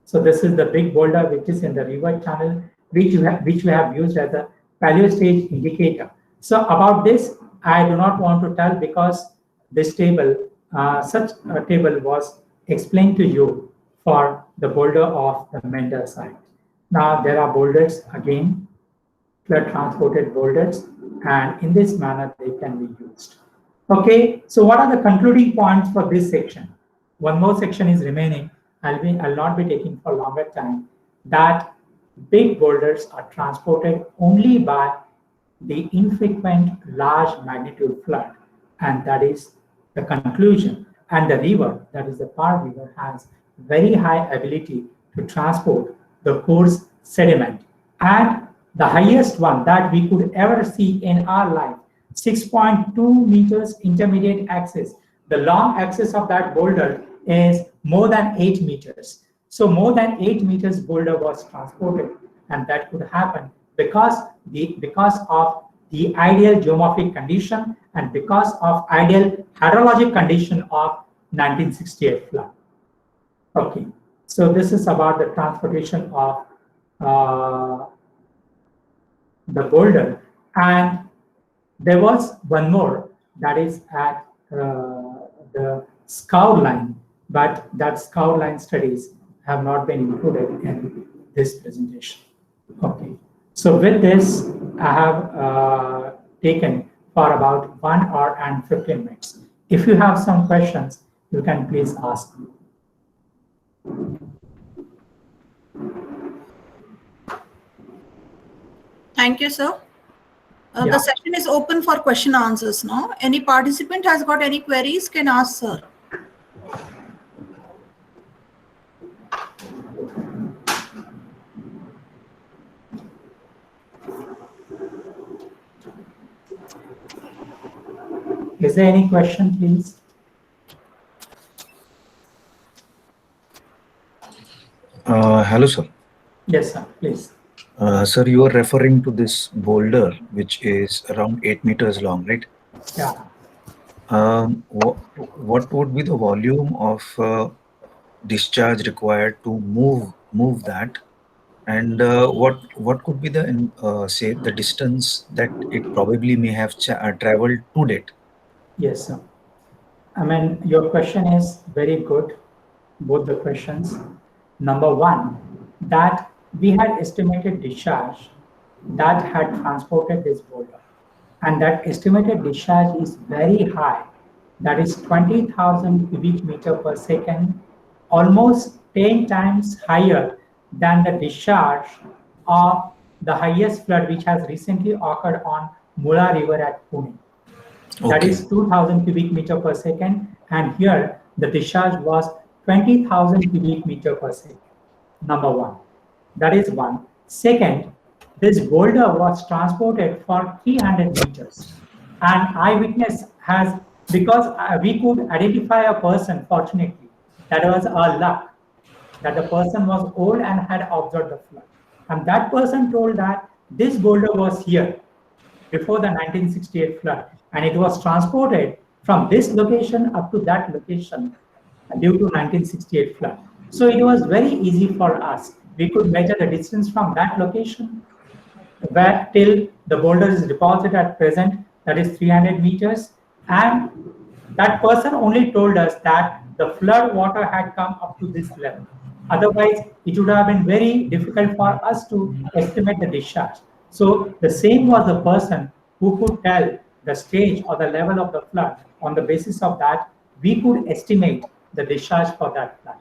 So this is the big boulder which is in the river channel, which we have used as a paleo stage indicator. So about this, I do not want to tell, because this table, such a table was explained to you for the boulder of the Mender site. Now there are boulders again, flood transported boulders, and in this manner they can be used. Okay, so what are the concluding points for this section? One more section is remaining. I'll not be taking for longer time. That big boulders are transported only by the infrequent large magnitude flood, and that is the conclusion. And the river, that is the Par River, has very high ability to transport the coarse sediment. And the highest one that we could ever see in our life, 6.2 meters intermediate axis. The long axis of that boulder is more than 8 meters. So more than 8 meters boulder was transported, and that could happen because of the ideal geomorphic condition and because of ideal hydrologic condition of 1968 flood. Okay, so this is about the transportation of the boulder, and there was one more that is at the scour line, but that scour line studies have not been included in this presentation. Okay, so with this, I have taken for about 1 hour and 15 minutes. If you have some questions, you can please ask me. Thank you, sir. Yeah. The session is open for question answers now. Any participant has got any queries can ask, sir. Is there any question, please? Hello, sir. Yes, sir, please. Sir, you are referring to this boulder, which is around 8 meters long, right? Yeah. What would be the volume of discharge required to move that, and what could be the say the distance that it probably may have traveled to date? Yes, sir. I mean, your question is very good, both the questions. Number one, that we had estimated discharge that had transported this boulder. And that estimated discharge is very high. That is 20,000 cubic meter per second, almost 10 times higher than the discharge of the highest flood which has recently occurred on Mula River at Pune. That Okay. is 2,000 cubic meter per second. And here the discharge was 20,000 cubic meter per second. Number one. That is one. Second, this boulder was transported for 300 meters. And eyewitness has, because we could identify a person, fortunately, that was our luck, that the person was old and had observed the flood. And that person told that this boulder was here before the 1968 flood, and it was transported from this location up to that location due to 1968 flood. So it was very easy for us. We could measure the distance from that location where till the boulder is deposited at present, that is 300 meters, and that person only told us that the flood water had come up to this level. Otherwise, it would have been very difficult for us to estimate the discharge. So the same was the person who could tell the stage or the level of the flood. On the basis of that, we could estimate the discharge for that flood.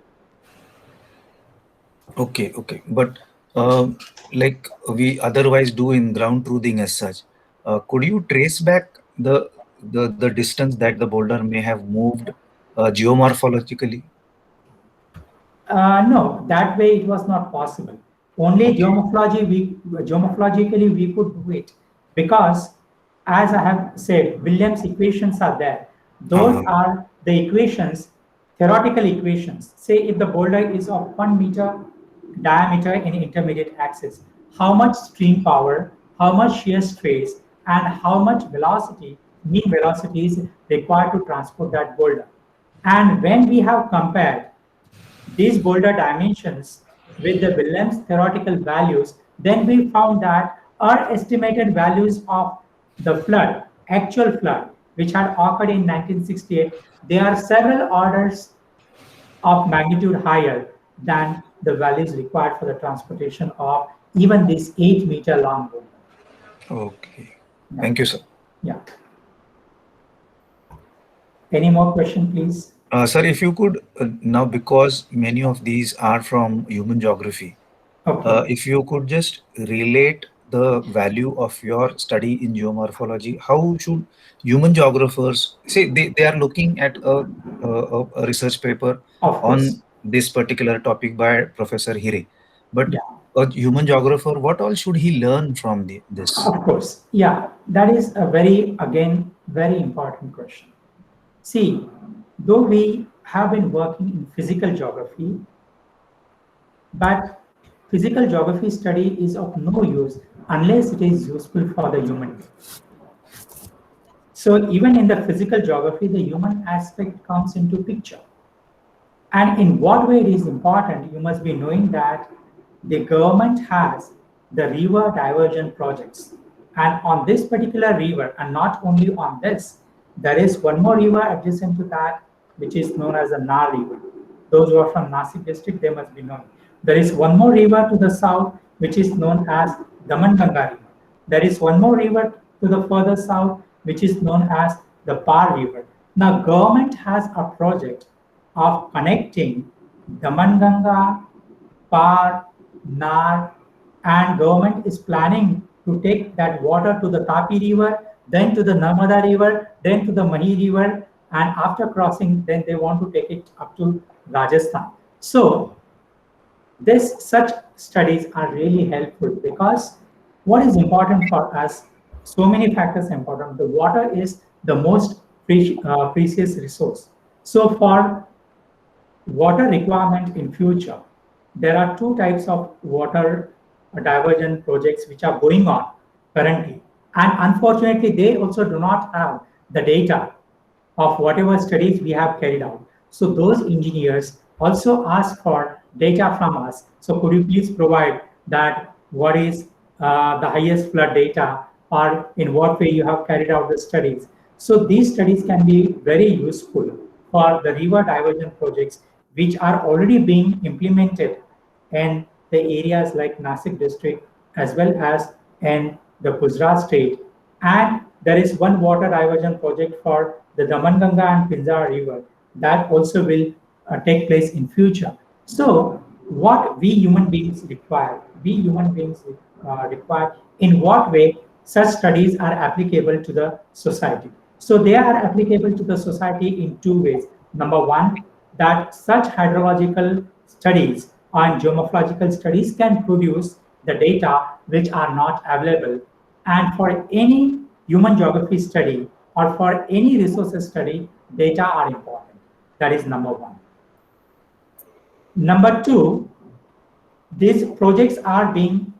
Okay, but like we otherwise do in ground truthing as such, could you trace back the distance that the boulder may have moved geomorphologically? No, that way it was not possible. Only Okay. geomorphologically we could do it, because, as I have said, Williams equations are there. Those are the equations, theoretical equations. Say if the boulder is of 1 meter diameter in intermediate axis, how much stream power, how much shear stress, and how much velocity, mean velocity is required to transport that boulder. And when we have compared these boulder dimensions with the Williams theoretical values, then we found that our estimated values of the flood, actual flood, which had occurred in 1968, they are several orders of magnitude higher than the values required for the transportation of even this 8-meter long boulder. Okay. Thank you, sir. Yeah. Any more question, please? Sir, if you could now, because many of these are from human geography, Okay. if you could just relate the value of your study in geomorphology, how should human geographers say they are looking at a research paper Of course. on this particular topic by Professor Hire, but Yeah. a human geographer, what all should he learn from this? Of course. Yeah, that is a very, again, very important question. See, though we have been working in physical geography, but physical geography study is of no use unless it is useful for the human being. So even in the physical geography, the human aspect comes into picture. And in what way it is important, you must be knowing that the government has the river diversion projects. And on this particular river, and not only on this, there is one more river adjacent to that, which is known as the Nar River. Those who are from Nasik district, they must be known. There is one more river to the south, which is known as Damanganga River. There is one more river to the further south, which is known as the Par River. Now, government has a project of connecting Damanganga, Par, Nar, and government is planning to take that water to the Tapi River, then to the Narmada River, then to the Mahi River, and after crossing, then they want to take it up to Rajasthan. So, such studies are really helpful, because what is important for us, so many factors are important. The water is the most precious resource. So for water requirement in future, there are two types of water diversion projects which are going on currently. And unfortunately, they also do not have the data of whatever studies we have carried out. So those engineers also ask for data from us. So could you please provide that what is the highest flood data, or in what way you have carried out the studies. So these studies can be very useful for the river diversion projects which are already being implemented in the areas like Nasik district as well as in the Gujarat state. And there is one water diversion project for the Damanganga and Pinjara river that also will take place in future. So what we human beings require, require in what way such studies are applicable to the society. So they are applicable to the society in two ways. Number one, that such hydrological studies and geomorphological studies can produce the data which are not available. And for any human geography study or for any resources study, data are important. That is number one. Number two, these projects are being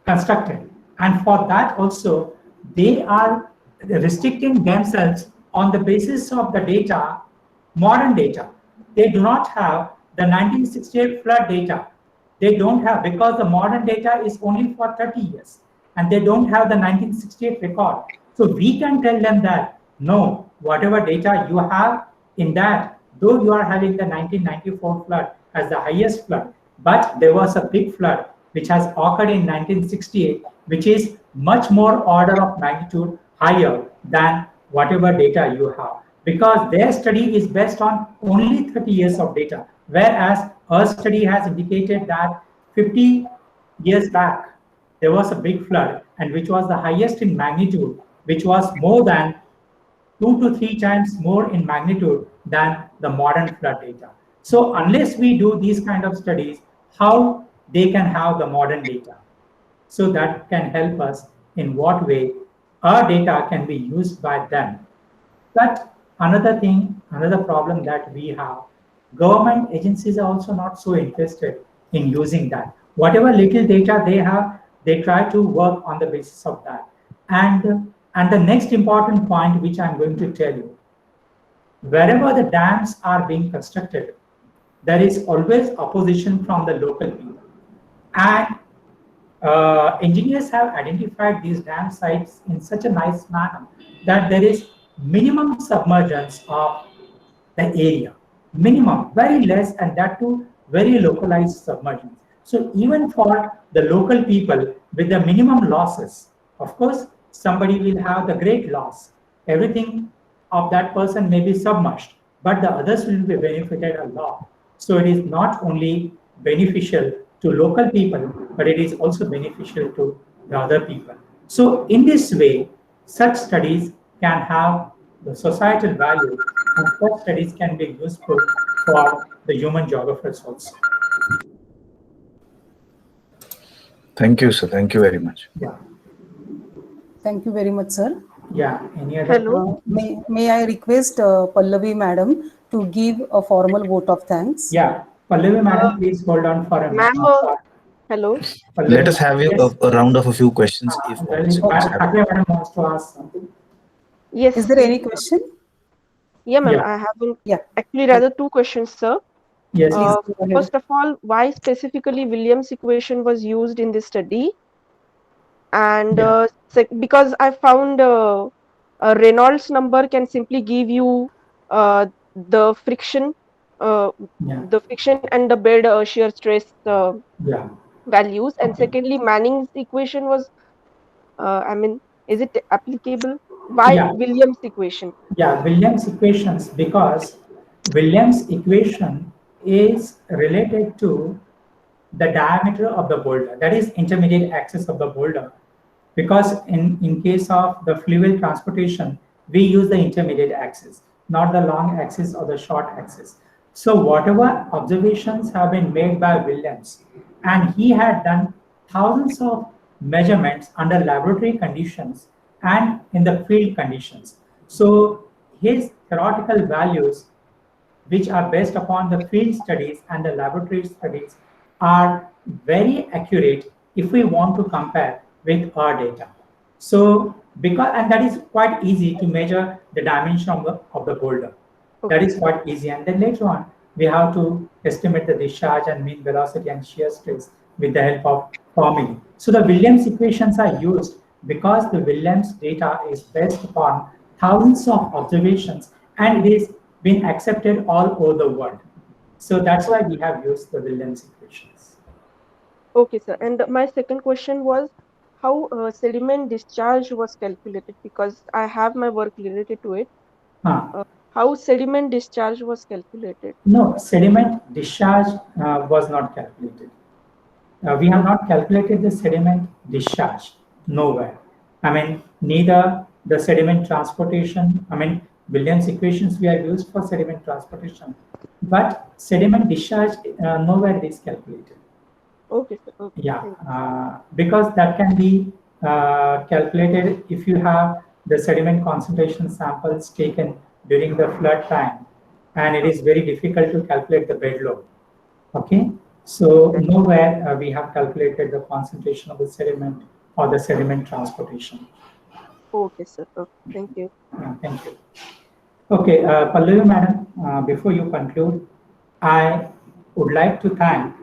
constructed. And for that also, they are restricting themselves on the basis of the data, modern data. They do not have the 1968 flood data. They don't have, because the modern data is only for 30 years and they don't have the 1968 record. So we can tell them that, no, whatever data you have in that, though you are having the 1994 flood as the highest flood, but there was a big flood which has occurred in 1968, which is much more order of magnitude higher than whatever data you have. Because their study is based on only 30 years of data, whereas our study has indicated that 50 years back, there was a big flood, and which was the highest in magnitude, which was more than 2 to 3 times more in magnitude than the modern flood data. So unless we do these kind of studies, how they can have the modern data? So that can help us in what way our data can be used by them. But another thing, another problem that we have, government agencies are also not so interested in using that. Whatever little data they have, they try to work on the basis of that. And the next important point, which I'm going to tell you, wherever the dams are being constructed, there is always opposition from the local people. And engineers have identified these dam sites in such a nice manner that there is minimum submergence of the area, minimum, very less, and that too very localized submergence. So even for the local people with the minimum losses, of course, somebody will have the great loss. Everything of that person may be submerged, but the others will be benefited a lot. So it is not only beneficial to local people, but it is also beneficial to the other people. So in this way, such studies can have the societal value, and such studies can be useful for the human geographers also. Thank you, sir. Thank you very much. Yeah. Thank you very much, sir. Yeah. Any other? Hello. May I request Pallavi madam to give a formal vote of thanks? Yeah. Pallavi madam, please hold on for a minute. Ma'am, hello. Pallavi, Let us have yes. a round of a few questions if possible. Pallavi madam wants to ask something. Yes. Is there any question? Yeah, ma'am. Yeah. I have Yeah. actually rather two questions, sir. Yes. Please go ahead. First of all, why specifically Williams equation was used in this study? And Yeah. because I found a Reynolds number can simply give you the friction, Yeah. the friction and the bed shear stress Yeah. values. And Okay. secondly, Manning's equation was, I mean, is it applicable? Why Yeah. Williams equation? Yeah, Williams equations, because Williams equation is related to the diameter of the boulder, that is intermediate axis of the boulder. Because in case of the fluvial transportation, we use the intermediate axis, not the long axis or the short axis. So whatever observations have been made by Williams, and he had done thousands of measurements under laboratory conditions, and in the field conditions. So his theoretical values, which are based upon the field studies and the laboratory studies, are very accurate if we want to compare with our data. So and that is quite easy to measure the dimension of the boulder. Okay. That is quite easy. And then later on, we have to estimate the discharge and mean velocity and shear stress with the help of formulae. So the Williams equations are used because the Williams data is based upon thousands of observations and it is been accepted all over the world. So that's why we have used the Williams equations. Okay, sir. And my second question was how sediment discharge was calculated, because I have my work related to it. How sediment discharge was calculated? No, sediment discharge was not calculated. We have not calculated the sediment discharge, nowhere. I mean, neither the sediment transportation, Williams equations we have used for sediment transportation, but sediment discharge, nowhere it is calculated. Okay, sir. Okay. Yeah, because that can be calculated if you have the sediment concentration samples taken during the flood time, and it is very difficult to calculate the bed load. Okay, so nowhere we have calculated the concentration of the sediment or the sediment transportation. Okay, sir. Okay. Thank you. Thank you. Okay, Pallavi madam, before you conclude, I would like to thank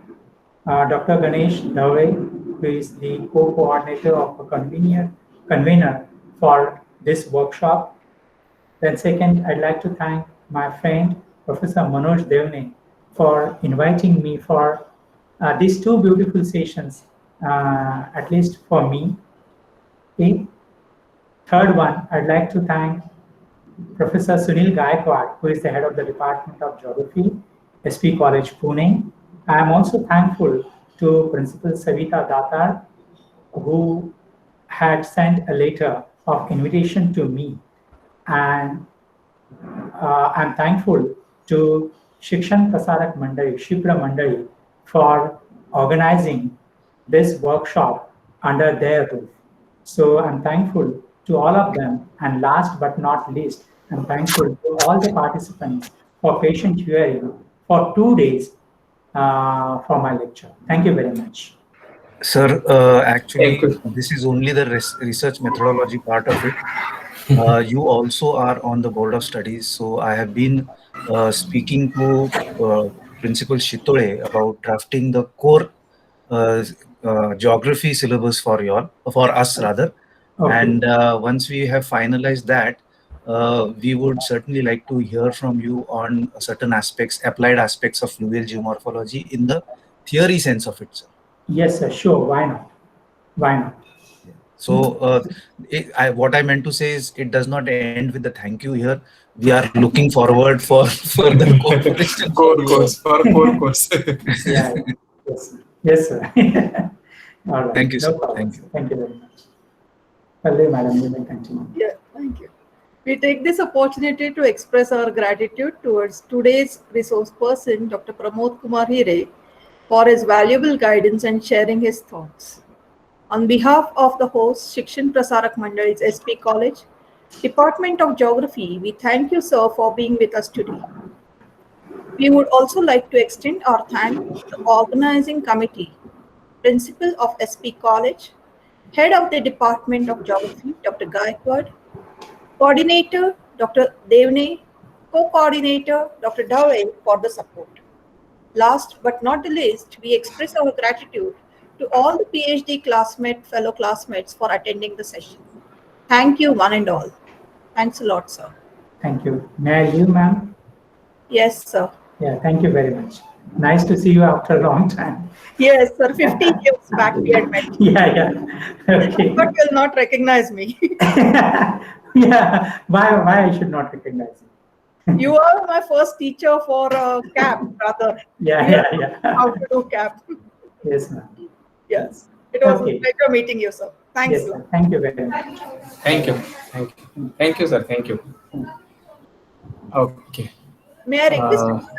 Dr. Ganesh Dave, who is the co-coordinator of a convener for this workshop. Then second, I'd like to thank my friend, Professor Manoj Devne, for inviting me for these two beautiful sessions, at least for me. Okay. Third one, I'd like to thank Professor Sunil Gaikwad, who is the head of the Department of Geography, SP College, Pune. I am also thankful to Principal Savita Datar, who had sent a letter of invitation to me. And I'm thankful to Shikshan Prasarak Mandali, Shipra Mandali, for organizing this workshop under their roof. So I'm thankful to all of them. And last but not least, I'm thankful to all the participants for patient hearing for 2 days for my lecture. Thank you very much. Sir, actually, this is only the research methodology part of it. You also are on the board of studies, so I have been speaking to Principal Shitole about drafting the core geography syllabus for us rather. Okay. And once we have finalized that, we would certainly like to hear from you on certain aspects, applied aspects of fluvial geomorphology in the theory sense of it, sir. Yes, sir, sure. Why not? Why not? So what I meant to say is it does not end with the thank you here. We are looking forward for further cooperation. core course. Yeah. Yes, sir. All right. Thank you, sir. Thank you. Thank you very much. Pallavi, madam, you may continue. Yeah, thank you. We take this opportunity to express our gratitude towards today's resource person, Dr. Manojkumar Hire, for his valuable guidance and sharing his thoughts. On behalf of the host, Shikshan Prasarak Mandali's SP College, Department of Geography, we thank you, sir, for being with us today. We would also like to extend our thanks to the organizing committee, Principal of SP College, Head of the Department of Geography, Dr. Gaikwad, Coordinator, Dr. Devne, Co-Coordinator, Dr. Dave, for the support. Last but not the least, we express our gratitude to all the PhD fellow classmates for attending the session. Thank you, one and all. Thanks a lot, sir. Thank you. May I leave, ma'am? Yes, sir. Yeah, thank you very much. Nice to see you after a long time. Yes, sir. 15 years back we had met. Yeah. Okay. But will not recognize me. Yeah. Why I should not recognize you? You are my first teacher for CAP, rather. Yeah. How to do CAP. Yes, ma'am. Yes. It was Okay. a pleasure meeting you, sir. Thanks. Yes, sir. Thank you very much. Thank you, sir. Thank you. Okay. May I request